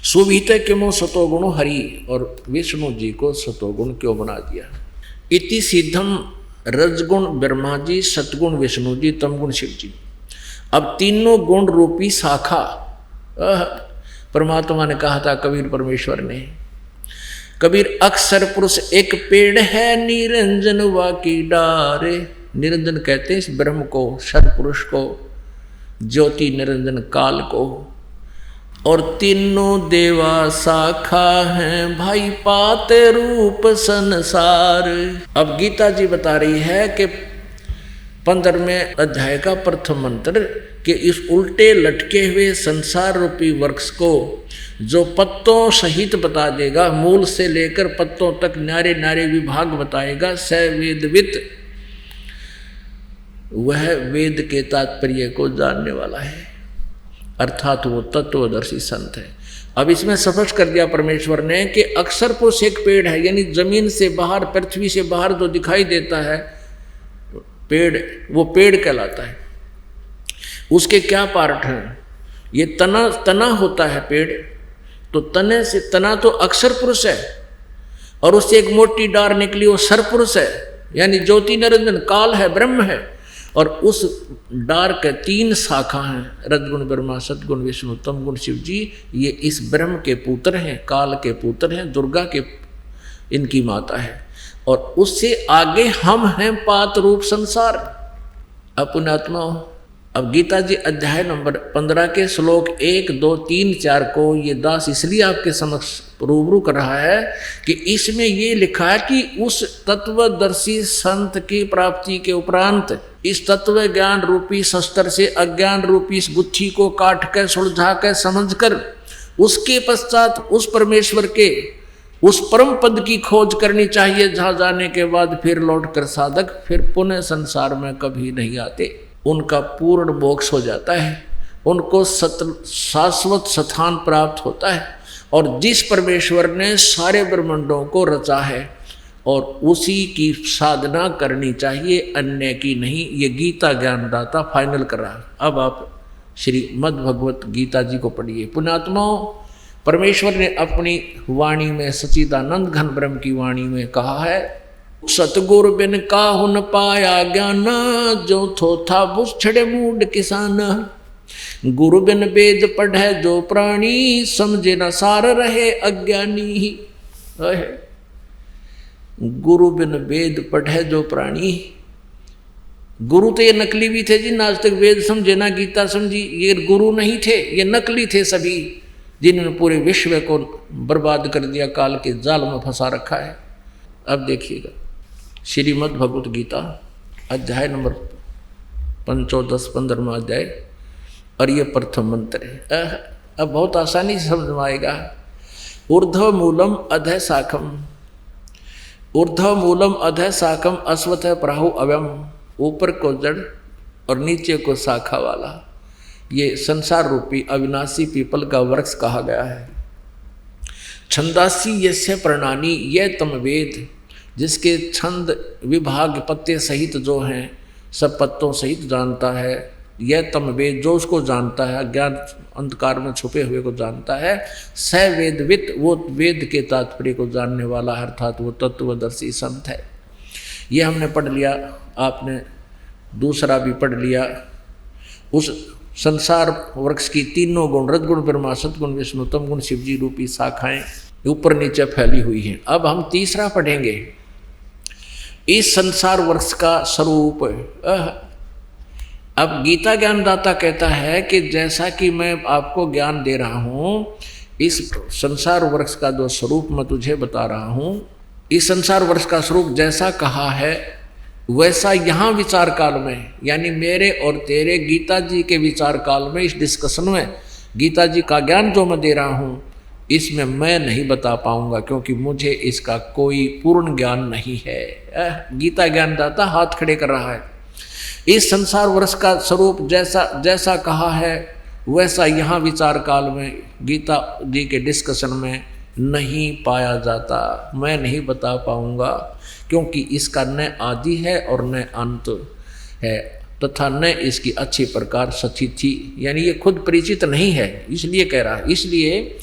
सुविहित क्यों सतोगुण हरि, और विष्णु जी को सतोगुण क्यों बना दिया। इति सिद्धम रजगुण ब्रह्मा जी, सतगुण विष्णु जी, तमगुण शिव जी। अब तीनों गुण रूपी शाखा परमात्मा ने कहा था, कबीर परमेश्वर ने, कबीर अक्षर पुरुष एक पेड़ है, निरंजन वाकी डारे। निरंजन कहते हैं इस ब्रह्म को, सर पुरुष को, ज्योति निरंजन काल को। और तीनों देवा शाखा हैं भाई पाते रूप संसार। अब गीता जी बता रही है कि 15वें अध्याय का प्रथम मंत्र कि इस उल्टे लटके हुए संसार रूपी वृक्ष को जो पत्तों सहित बता देगा, मूल से लेकर पत्तों तक नारे नारे विभाग बताएगा, स वेदवित, वह वेद के तात्पर्य को जानने वाला है, अर्थात वो तत्वदर्शी संत है। अब इसमें स्पष्ट कर दिया परमेश्वर ने कि अक्षर पुरुष एक पेड़ है, यानी जमीन से बाहर, पृथ्वी से बाहर जो दिखाई देता है पेड़, वो पेड़ कहलाता है। उसके क्या पार्ट हैं? ये तना होता है पेड़, तो तने से, तना तो अक्षर पुरुष है, और उससे एक मोटी डार निकली वो सरपुरुष है, यानी ज्योति निरंजन काल है, ब्रह्म है। और उस डार के 3 शाखा हैं, रजगुण ब्रह्मा, सदगुण विष्णु, तम गुण शिव जी। ये इस ब्रह्म के पुत्र हैं, काल के पुत्र हैं, दुर्गा के इनकी माता है। और उससे आगे हम हैं पात रूप संसार। अपनात्मा। अब गीता जी अध्याय नंबर 15 के श्लोक 1, 2, 3, 4 को ये दास इसलिए आपके समक्ष रूबरू कर रहा है कि इसमें ये लिखा है कि उस तत्वदर्शी संत की प्राप्ति के उपरांत इस तत्व ज्ञान रूपी शस्त्र से अज्ञान रूपी इस गुत्थी को काट कर, सुलझा कर, समझ कर, उसके पश्चात उस परमेश्वर के उस परम पद की खोज करनी चाहिए, जहाँ जाने के बाद फिर लौट कर साधक फिर पुनः संसार में कभी नहीं आते। उनका पूर्ण मोक्ष हो जाता है, उनको शाश्वत स्थान प्राप्त होता है। और जिस परमेश्वर ने सारे ब्रह्मांडों को रचा है और उसी की साधना करनी चाहिए, अन्य की नहीं। ये गीता ज्ञानदाता फाइनल कर रहा है। अब आप श्रीमद् भगवत गीता जी को पढ़िए। पुण्यात्माओं, परमेश्वर ने अपनी वाणी में, सच्चिदानंद घन ब्रह्म की वाणी में कहा है, सतगुरु बिन काहु न पाया ज्ञान, जो थोथा बुछड़े मूड किसान। गुरु बिन वेद पढ़े जो प्राणी, समझे न सार रहे अज्ञानी। गुरु बिन वेद पढ़े जो प्राणी। गुरु तो ये नकली भी थे जिन आज तक वेद समझे ना गीता समझी, ये गुरु नहीं थे, ये नकली थे सभी, जिन्होंने पूरे विश्व को बर्बाद कर दिया, काल के जाल में फंसा रखा है। अब देखिएगा श्रीमद् भगवत गीता अध्याय नंबर 15, 15वां अध्याय, और ये प्रथम मंत्र है। अब बहुत आसानी से समझ में आएगा। ऊर्ध्व मूलम अधः शाखम, ऊर्ध्व मूलम अधः शाखम अश्वत्थ प्राहु अव्यम। ऊपर को जड़ और नीचे को शाखा वाला ये संसार रूपी अविनाशी पीपल का वृक्ष कहा गया है। छंदासी यस्य प्रणानी, यह तम वेद, जिसके छंद विभाग पत्ते सहित जो हैं, सब पत्तों सहित जानता है। यह तम वेद, जो उसको जानता है, अज्ञान अंधकार में छुपे हुए को जानता है। स वेदवित, वो वेद के तात्पर्य को जानने वाला है, अर्थात वो तत्वदर्शी संत है। ये हमने पढ़ लिया, आपने दूसरा भी पढ़ लिया। उस संसार वृक्ष की तीनों गुण, रजगुण ब्रह्मा, सदगुण विष्णु, तम गुण शिव जी रूपी शाखाएं ऊपर नीचे फैली हुई हैं। अब हम तीसरा पढ़ेंगे, इस संसार वृक्ष का स्वरूप। अब गीता ज्ञानदाता कहता है कि जैसा कि मैं आपको ज्ञान दे रहा हूँ, इस संसार वृक्ष का जो स्वरूप मैं तुझे बता रहा हूँ, इस संसार वृक्ष का स्वरूप जैसा कहा है वैसा यहाँ विचार काल में, यानी मेरे और तेरे गीता जी के विचार काल में, इस डिस्कशन में गीता जी का ज्ञान जो मैं दे रहा हूँ, इसमें मैं नहीं बता पाऊंगा, क्योंकि मुझे इसका कोई पूर्ण ज्ञान नहीं है। गीता ज्ञानदाता हाथ खड़े कर रहा है। इस संसार वृक्ष का स्वरूप जैसा कहा है वैसा यहाँ विचार काल में गीता जी के डिस्कशन में नहीं पाया जाता। मैं नहीं बता पाऊंगा, क्योंकि इसका न आदि है और न अंत है, तथा न इसकी अच्छी प्रकार सचिथि, यानी ये खुद परिचित नहीं है, इसलिए कह रहा है। इसलिए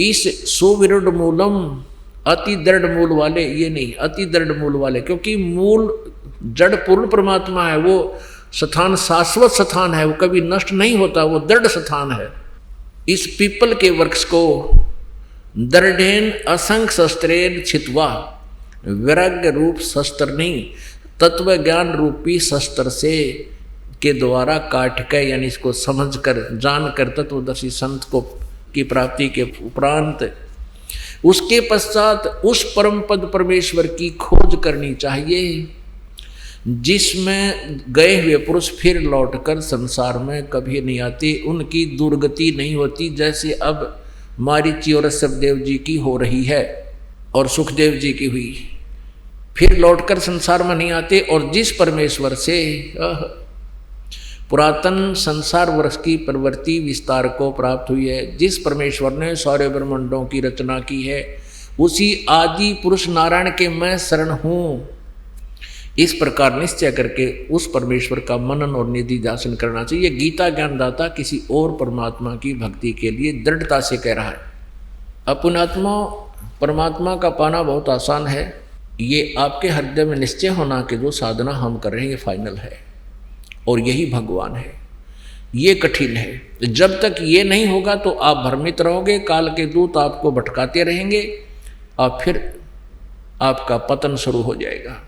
इस सुविरुद्ध मूलम, अति दृढ़ मूल वाले, ये नहीं अति दृढ़ मूल वाले, क्योंकि मूल जड़ पूर्ण परमात्मा है, वो स्थान शाश्वत स्थान है, वो कभी नष्ट नहीं होता, वो दृढ़ स्थान है। इस पीपल के वृक्ष को दृढ़ेन असंख्य शस्त्रेन छित्वा, वैराग्य रूप शस्त्र नहीं, तत्व ज्ञान रूपी शस्त्र से के द्वारा काट कर, यानी इसको समझ कर, जान कर, तत्वदर्शी संत को की प्राप्ति के उपरांत उसके पश्चात उस परम पद परमेश्वर की खोज करनी चाहिए जिसमें गए हुए पुरुष फिर लौटकर संसार में कभी नहीं आते, उनकी दुर्गति नहीं होती, जैसे अब मारीची और सवदेव जी की हो रही है और सुखदेव जी की हुई। फिर लौटकर संसार में नहीं आते और जिस परमेश्वर से पुरातन संसार वर्ष की प्रवृत्ति विस्तार को प्राप्त हुई है, जिस परमेश्वर ने सारे ब्रह्मांडों की रचना की है, उसी आदि पुरुष नारायण के मैं शरण हूँ, इस प्रकार निश्चय करके उस परमेश्वर का मनन और निधि ध्यान करना चाहिए। गीता ज्ञानदाता किसी और परमात्मा की भक्ति के लिए दृढ़ता से कह रहा है। अपनात्मा परमात्मा का पाना बहुत आसान है, ये आपके हृदय में निश्चय होना कि जो साधना हम कर रहे हैं ये फाइनल है और यही भगवान है। ये कठिन है, जब तक ये नहीं होगा तो आप भ्रमित रहोगे, काल के दूत आपको भटकाते रहेंगे और फिर आपका पतन शुरू हो जाएगा।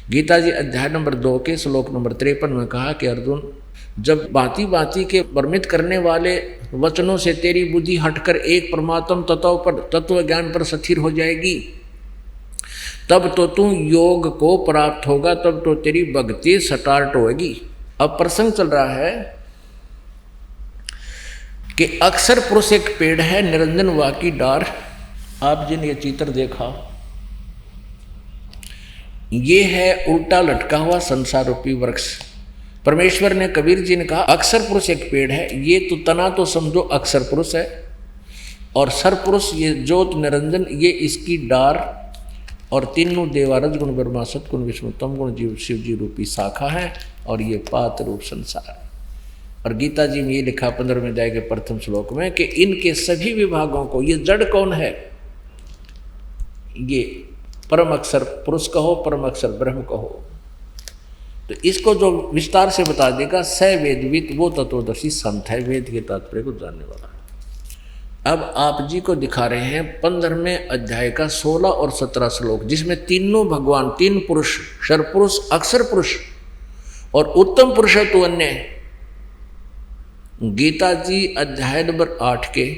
गीता जी अध्याय नंबर 2 के श्लोक नंबर 53 में कहा कि अर्जुन, जब भांति भांति के भ्रमित करने वाले वचनों से तेरी बुद्धि हटकर एक परमात्म तत्व ज्ञान पर स्थिर हो जाएगी, तब तो तू योग को प्राप्त होगा, तब तो तेरी भक्ति स्टार्ट होगी। अब प्रसंग चल रहा है कि अक्सर पुरुष एक पेड़ है, निरंजन वा की डार। आप जिन ये चित्र देखा, ये है उल्टा लटका हुआ संसार रूपी वृक्ष। परमेश्वर ने कबीर जी ने कहा अक्सर पुरुष एक पेड़ है, ये तो तना तो समझो अक्सर पुरुष है, और सर पुरुष ये ज्योत निरंजन ये इसकी डार, और तीनों देवा रजगुण ब्रह्मा सतगुण विष्णु तम गुण जीव शिव जी रूपी शाखा है, और ये पात रूप संसार। और गीता जी में ये लिखा 15वें अध्याय के प्रथम श्लोक में कि इनके सभी विभागों को, ये जड़ कौन है, ये परम अक्षर पुरुष कहो, परम अक्षर ब्रह्म कहो। तो इसको जो विस्तार से बता देगा, स वेदविद वो तत्वदर्शी संत है, वेद के तात्पर्य को जानने वाला। अब आप जी को दिखा रहे हैं 15वें अध्याय का 16 और 17 श्लोक, जिसमें तीनों भगवान, तीन पुरुष, शर पुरुष, अक्षर पुरुष और उत्तम पुरुष है तो अन्य। गीता जी अध्याय नंबर 8 के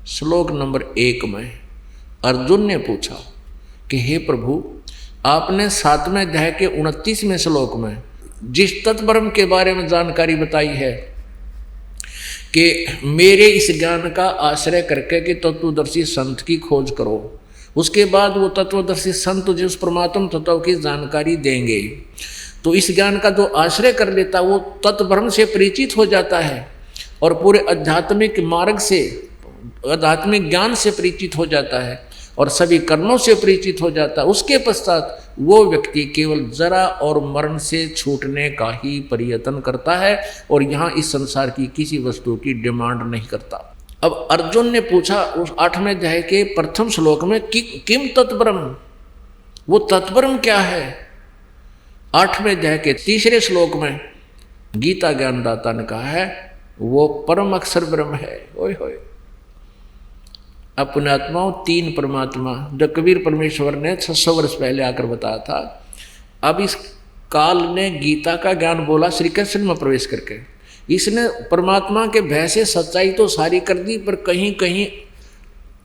श्लोक नंबर 1 में अर्जुन ने पूछा कि हे प्रभु, आपने 7वें अध्याय के 29वें श्लोक में जिस तत्ब्रह्म के बारे में जानकारी बताई है कि मेरे इस ज्ञान का आश्रय करके कि तत्वदर्शी संत की खोज करो, उसके बाद वो तत्वदर्शी संत जो उस परमात्म तत्व की जानकारी देंगे, तो इस ज्ञान का जो आश्रय कर लेता वो तत्ब्रह्म से परिचित हो जाता है और पूरे आध्यात्मिक मार्ग से, आध्यात्मिक ज्ञान से परिचित हो जाता है और सभी कर्मों से परिचित हो जाता है। उसके पश्चात वो व्यक्ति केवल जरा और मरण से छूटने का ही प्रयत्न करता है और यहाँ इस संसार की किसी वस्तु की डिमांड नहीं करता। अब अर्जुन ने पूछा उस 8वें अध्याय के प्रथम श्लोक में कि किम तत्ब्रह्म, वो तत्ब्रह्म क्या है। 8वें अध्याय के 3रे श्लोक में गीता ज्ञानदाता ने कहा है वो परम अक्षर ब्रह्म है। ओए होए, अपने आत्माओं तीन परमात्मा जो कबीर परमेश्वर ने 600 वर्ष पहले आकर बताया था, अब इस काल ने गीता का ज्ञान बोला श्री कृष्ण में प्रवेश करके। इसने परमात्मा के भय से सच्चाई तो सारी कर दी, पर कहीं कहीं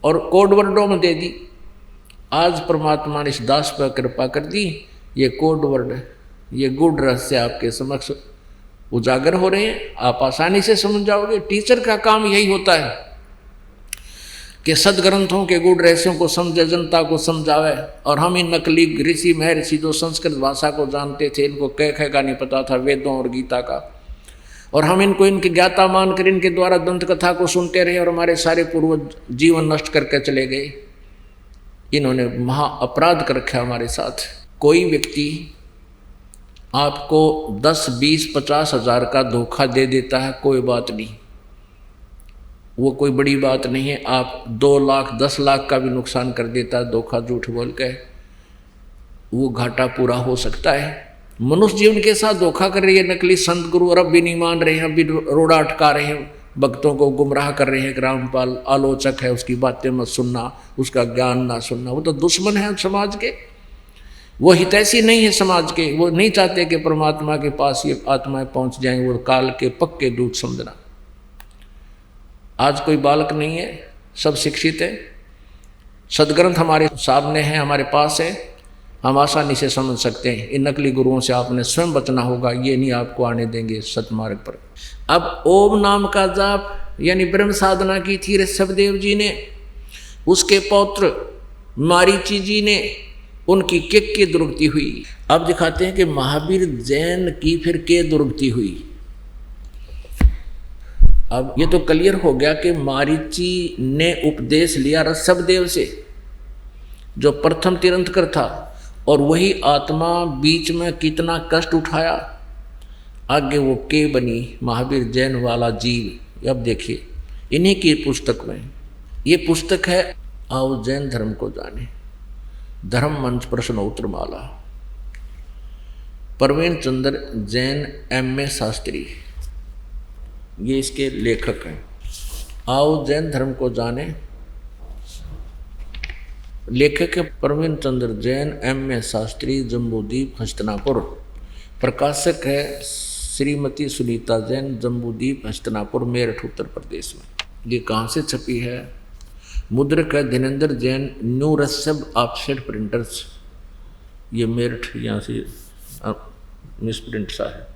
और कोड वर्डों में दे दी। आज परमात्मा ने इस दास पर कृपा कर दी, ये कोड वर्ड, ये गुड रहस्य आपके समक्ष उजागर हो रहे हैं, आप आसानी से समझ जाओगे। टीचर का काम यही होता है कि सदग्रंथों के गुड़ रहस्यों को समझे, जनता को समझावे। और हम इन नकली ऋषि महर्षि जो संस्कृत भाषा को जानते थे, इनको कह का नहीं पता था वेदों और गीता का, और हम इनको इनके ज्ञाता मानकर इनके द्वारा दंत कथा को सुनते रहे और हमारे सारे पूर्वज जीवन नष्ट करके चले गए। इन्होंने महा अपराध कर रखा हमारे साथ। कोई व्यक्ति आपको 10, 20, 50 हज़ार का धोखा दे देता है, कोई बात नहीं, वो कोई बड़ी बात नहीं है। आप 2 लाख 10 लाख का भी नुकसान कर देता है धोखा झूठ बोल के, वो घाटा पूरा हो सकता है। मनुष्य जीवन के साथ धोखा कर रही है नकली संत गुरु, और अब भी नहीं मान रहे हैं, अब भी रोड़ा अटका रहे हैं, भक्तों को गुमराह कर रहे हैं। रामपाल आलोचक है, उसकी बातें मत सुनना, उसका ज्ञान ना सुनना। वो तो दुश्मन है समाज के, वो हितैषी नहीं है समाज के। वो नहीं चाहते कि परमात्मा के पास ये आत्माएं पहुंच जाएं, वो काल के पक्के दूत समझना। आज कोई बालक नहीं है, सब शिक्षित है। सदग्रंथ हमारे सामने हैं, हमारे पास है, हम आसानी से समझ सकते हैं। इन नकली गुरुओं से आपने स्वयं बचना होगा, ये नहीं आपको आने देंगे सतमार्ग पर। अब ओम नाम का जाप यानी ब्रह्म साधना की थी ऋषभदेव जी ने, उसके पौत्र मारीची जी ने, उनकी के दुर्गति हुई। अब दिखाते हैं कि महावीर जैन की फिर के दुर्गति हुई। अब ये तो क्लियर हो गया कि मारीची ने उपदेश लिया ऋषभदेव से, जो प्रथम तीर्थंकर था, और वही आत्मा बीच में कितना कष्ट उठाया, आगे वो के बनी महावीर जैन वाला जीव। अब देखिए इन्हीं की पुस्तक में, ये पुस्तक है आओ जैन धर्म को जाने, धर्म मंच प्रश्नोत्तर माला, प्रवीण चंद्र जैन M.A. शास्त्री, ये इसके लेखक हैं। आओ जैन धर्म को जाने, लेखक है प्रवीण चंद्र जैन M.A. शास्त्री, जम्बूद्वीप हस्तिनापुर। प्रकाशक है श्रीमती सुनीता जैन, जम्बूद्वीप हस्तिनापुर, मेरठ उत्तर प्रदेश में। ये कहाँ से छपी है? मुद्रक है Dhirendra Jain, new Rishabh offset printers, ये मेरठ, यहाँ से मिस प्रिंट सा है।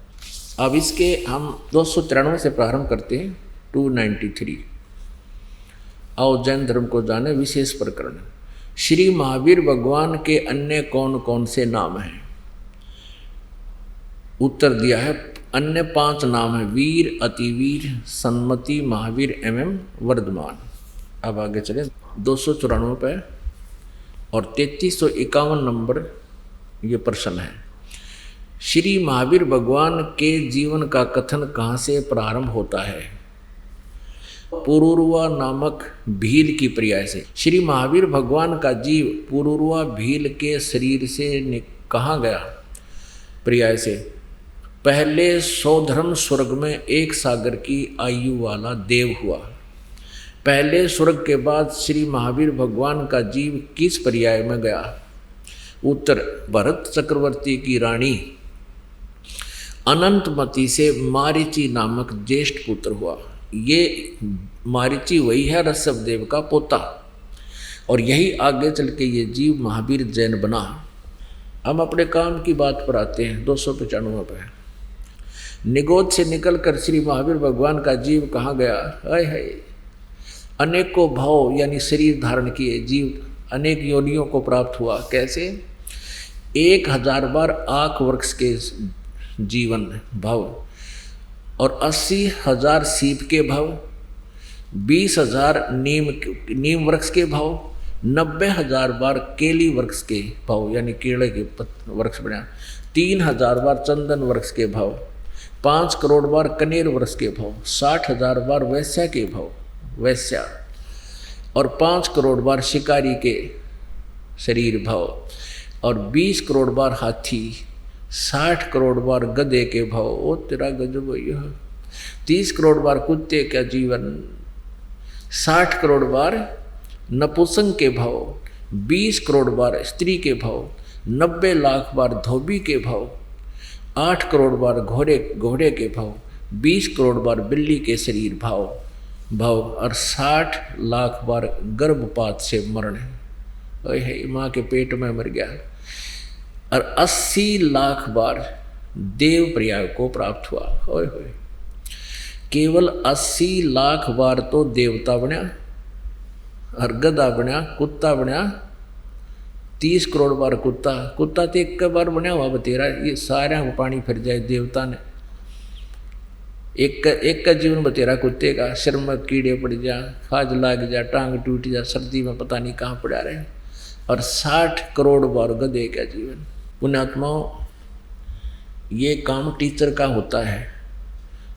अब इसके हम 293 से प्रारंभ करते हैं, 293। आओ जैन धर्म को जाने, विशेष प्रकरण। श्री महावीर भगवान के अन्य कौन कौन से नाम हैं? उत्तर दिया है अन्य 5 नाम है, वीर, अतिवीर, सन्मति, महावीर MM वर्धमान। अब आगे चले 294 पे और 3351 नंबर ये प्रश्न है। श्री महावीर भगवान के जीवन का कथन कहाँ से प्रारंभ होता है? पुरुरवा नामक भील की पर्याय से। श्री महावीर भगवान का जीव पुरुरवा भील के शरीर से कहाँ गया? पर्याय से। पहले सौधर्म स्वर्ग में 1 सागर की आयु वाला देव हुआ। पहले स्वर्ग के बाद श्री महावीर भगवान का जीव किस पर्याय में गया? उत्तर, भरत चक्रवर्ती की रानी अनंतमती से मारीची नामक ज्येष्ठ पुत्र हुआ। ये मारीची वही है ऋषभदेव का पोता, और यही आगे चल के ये जीव महावीर जैन बना। हम अपने काम की बात पर आते हैं 295 पे। निगोद से निकलकर श्री महावीर भगवान का जीव कहाँ गया? हाय हाय, अनेकों भाव यानी शरीर धारण किए जीव अनेक योनियों को प्राप्त हुआ। कैसे? 1000 बार आँख वृक्ष के जीवन भाव, और 80,000 सीप के भाव, 20,000 नीम वृक्ष के भाव, 90,000 बार केली वृक्ष के भाव यानी केले के वृक्ष बना, 3,000 बार चंदन वृक्ष के भाव, 5 करोड़ बार कनेर वृक्ष के भाव, 60,000 बार वैश्या के भाव वैश्या, और 5 करोड़ बार शिकारी के शरीर भाव, और 20 करोड़ बार हाथी, 60 करोड़ बार गधे के भाव। ओ तेरा गजब भैया। 30 करोड़ बार कुत्ते का जीवन, 60 करोड़ बार नपुंसक के भाव, 20 करोड़ बार स्त्री के भाव, 90 लाख बार धोबी के भाव, 8 करोड़ बार घोड़े के भाव, 20 करोड़ बार बिल्ली के शरीर भाव, और 60 लाख बार गर्भपात से मरण। ओए माँ के पेट में मर गया। और 80 लाख बार देव पर्याय को प्राप्त हुआ। होय होय, केवल 80 लाख बार तो देवता बनया, और गधा बनया, कुत्ता बनया, 30 करोड़ बार कुत्ता तो एक बार बनया हुआ बतेरा। ये सारा को पानी फिर जाए देवता ने। एक का जीवन बतेरा कुत्ते का, सिर में कीड़े पड़ जा, खाज लाग जा, टांग टूट जा, सर्दी में पता नहीं कहाँ पड़ा रहे, और 60 करोड़ बार गधे का जीवन। पुण्यात्माओं, ये काम टीचर का होता है,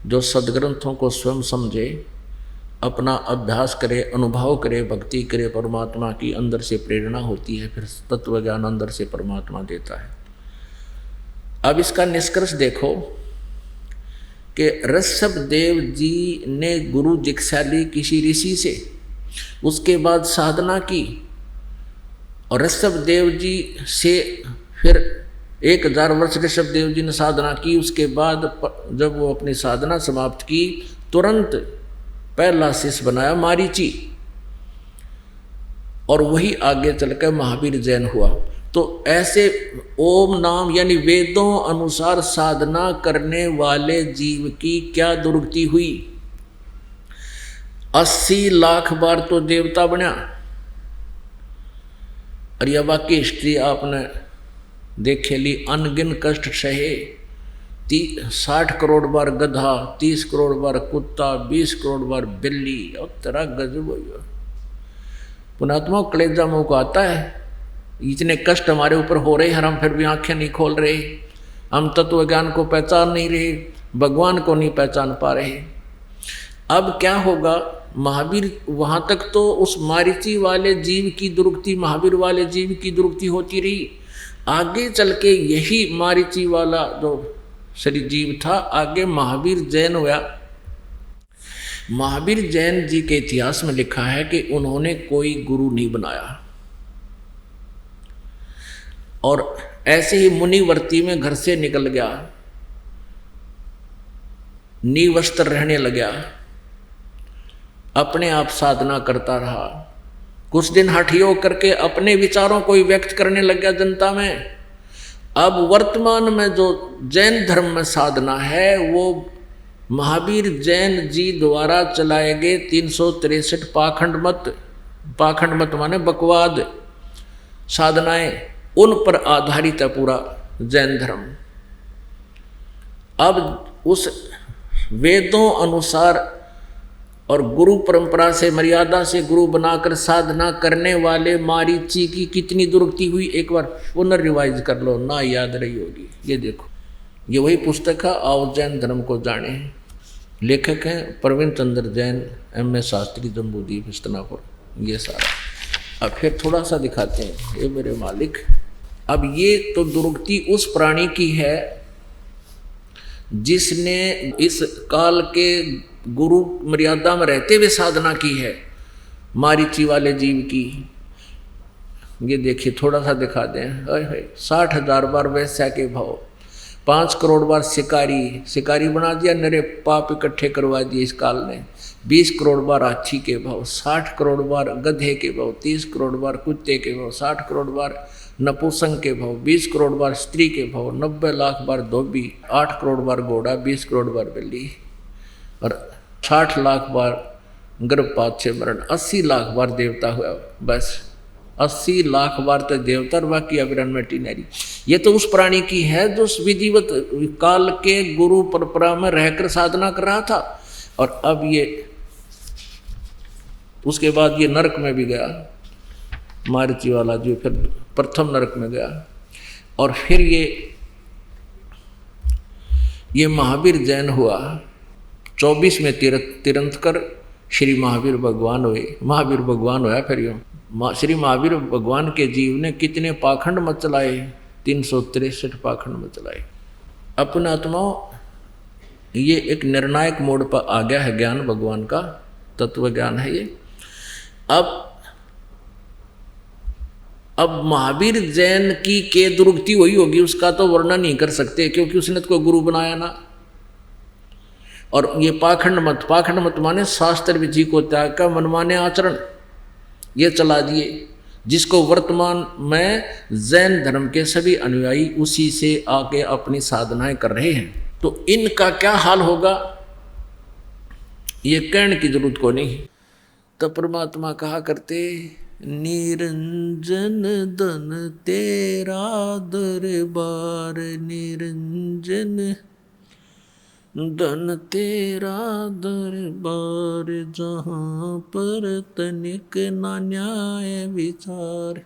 जो सदग्रंथों को स्वयं समझे, अपना अभ्यास करे, अनुभव करे, भक्ति करे, परमात्मा की अंदर से प्रेरणा होती है, फिर तत्व ज्ञान अंदर से परमात्मा देता है। अब इसका निष्कर्ष देखो कि ऋषभदेव जी ने गुरु दीक्षा ली किसी ऋषि से, उसके बाद साधना की, और ऋषभदेव जी से फिर 1000 वर्ष ऋषभदेव जी ने साधना की। उसके बाद जब वो अपनी साधना समाप्त की, तुरंत पहला शिष्य बनाया मारीची, और वही आगे चलकर महावीर जैन हुआ। तो ऐसे ओम नाम यानी वेदों अनुसार साधना करने वाले जीव की क्या दुर्गति हुई। 80 लाख बार तो देवता बना, और यह बाकी हिस्ट्री आपने देखे ली, अनगिन कष्ट सहे। 60 करोड़ बार गधा, 30 करोड़ बार कुत्ता, 20 करोड़ बार बिल्ली, और तेरा गजब हो गया। पुणात्मा कलेजा मुँह को आता है, इतने कष्ट हमारे ऊपर हो रहे हैं, हम फिर भी आंखें नहीं खोल रहे, हम तत्व ज्ञान को पहचान नहीं रहे, भगवान को नहीं पहचान पा रहे। अब क्या होगा, महावीर वहां तक तो उस मारीची वाले जीव की दुर्गति, महावीर वाले जीव की दुर्गति होती रही। आगे चल के यही मारीची वाला जो शरीर जीव था, आगे महावीर जैन हुआ। महावीर जैन जी के इतिहास में लिखा है कि उन्होंने कोई गुरु नहीं बनाया, और ऐसे ही मुनिवर्ती में घर से निकल गया, निवस्त्र रहने लगा, अपने आप साधना करता रहा। कुछ दिन हठियो करके अपने विचारों को ही व्यक्त करने लग गया जनता में। अब वर्तमान में जो जैन धर्म में साधना है, वो महावीर जैन जी द्वारा चलाए गए 363 पाखंड मत माने बकवाद साधनाएं, उन पर आधारित है पूरा जैन धर्म। अब उस वेदों अनुसार और गुरु परंपरा से, मर्यादा से गुरु बनाकर साधना करने वाले मारीची की कितनी दुर्गति हुई, एक बार पुनर्रिवाइज कर लो, ना याद रही होगी। ये देखो, ये वही पुस्तक है, आओ जैन धर्म को जाने। लेखक हैं प्रवीण चंद्र जैन, M.A. शास्त्री, जम्बूद्वीप, हस्तिनापुर। ये सारा अब फिर थोड़ा सा दिखाते हैं। ये मेरे मालिक, अब ये तो दुर्गति उस प्राणी की है जिसने इस काल के गुरु मर्यादा में रहते हुए साधना की है, मारीची वाले जीव की। ये देखिए, थोड़ा सा दिखा दें। 60,000 बार वैश्या के भाव, 5 करोड़ बार शिकारी बना दिया, नरे पाप इकट्ठे करवा दिए इस काल ने। 20 करोड़ बार हाथी के भाव, 60 करोड़ बार गधे के भाव, 30 करोड़ बार कुत्ते के भाव, 60 करोड़ बार नपुंसक के भाव, 20 करोड़ बार स्त्री के भाव, 90 लाख बार धोबी, 8 करोड़ बार घोड़ा, 20 करोड़ बार बिल्ली, और 60 लाख बार गर्भपात से मरण, 80 लाख बार देवता हुआ। बस 80 लाख बार तो देवता, और बाकी अविरन में टीनरी। ये तो उस प्राणी की है जो विधिवत काल के गुरु परंपरा में रहकर साधना कर रहा था। और अब ये उसके बाद ये नरक में भी गया, मारीची वाला जो फिर प्रथम नरक में गया। और फिर ये महावीर जैन हुआ। 24 में तीर्थ कर श्री महावीर भगवान हुए। महावीर भगवान हुआ। फिर यूँ श्री महावीर भगवान के जीव ने कितने पाखंड मत चलाए, 363 पाखंड मत चलाए। अपने आत्माओं, ये एक निर्णायक मोड़ पर आ गया है ज्ञान, भगवान का तत्व ज्ञान है ये। अब महावीर जैन की के दुर्गति हुई होगी, उसका तो वर्णन नहीं कर सकते, क्योंकि उसने तो कोई गुरु बनाया ना। और ये पाखंड मत माने शास्त्र विधि को त्याग कर मनमाने आचरण ये चला दिए, जिसको वर्तमान में जैन धर्म के सभी अनुयायी उसी से आके अपनी साधनाएं कर रहे हैं। तो इनका क्या हाल होगा ये कहने की जरूरत को नहीं। तो परमात्मा कहा करते, निरंजन धन तेरा दरबार, निरंजन धन तेरा दरबार, जहाँ पर तनिक ना न्याय विचार।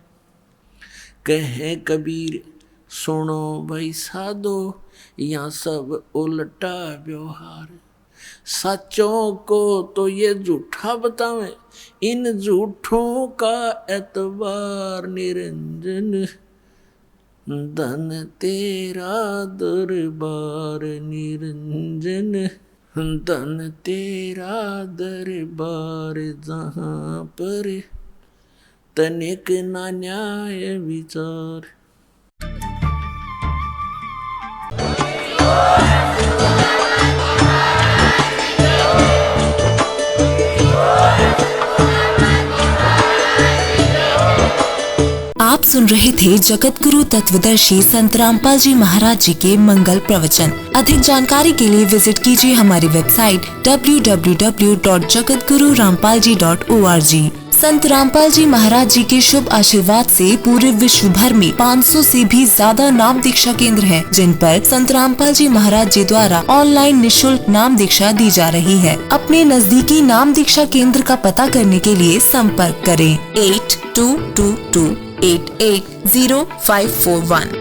कहे कबीर सुनो भाई साधो, यहाँ सब उल्टा व्यवहार। सच्चों को तो ये झूठा बतावें, इन झूठों का एतबार। निरंजन धन तेरा दरबार, निरंजन धन तेरा दरबार, जहाँ पर तनिक ना न्याय विचार। सुन रहे थे जगत गुरु तत्वदर्शी संत रामपाल जी महाराज जी के मंगल प्रवचन। अधिक जानकारी के लिए विजिट कीजिए हमारी वेबसाइट www.jagatgururampalji.org। संत रामपाल जी महाराज जी के शुभ आशीर्वाद से पूरे विश्व भर में 500 से भी ज्यादा नाम दीक्षा केंद्र हैं, जिन पर संत रामपाल जी महाराज जी द्वारा ऑनलाइन निशुल्क नाम दीक्षा दी जा रही है। अपने नजदीकी नाम दीक्षा केंद्र का पता करने के लिए संपर्क करें 8222880541।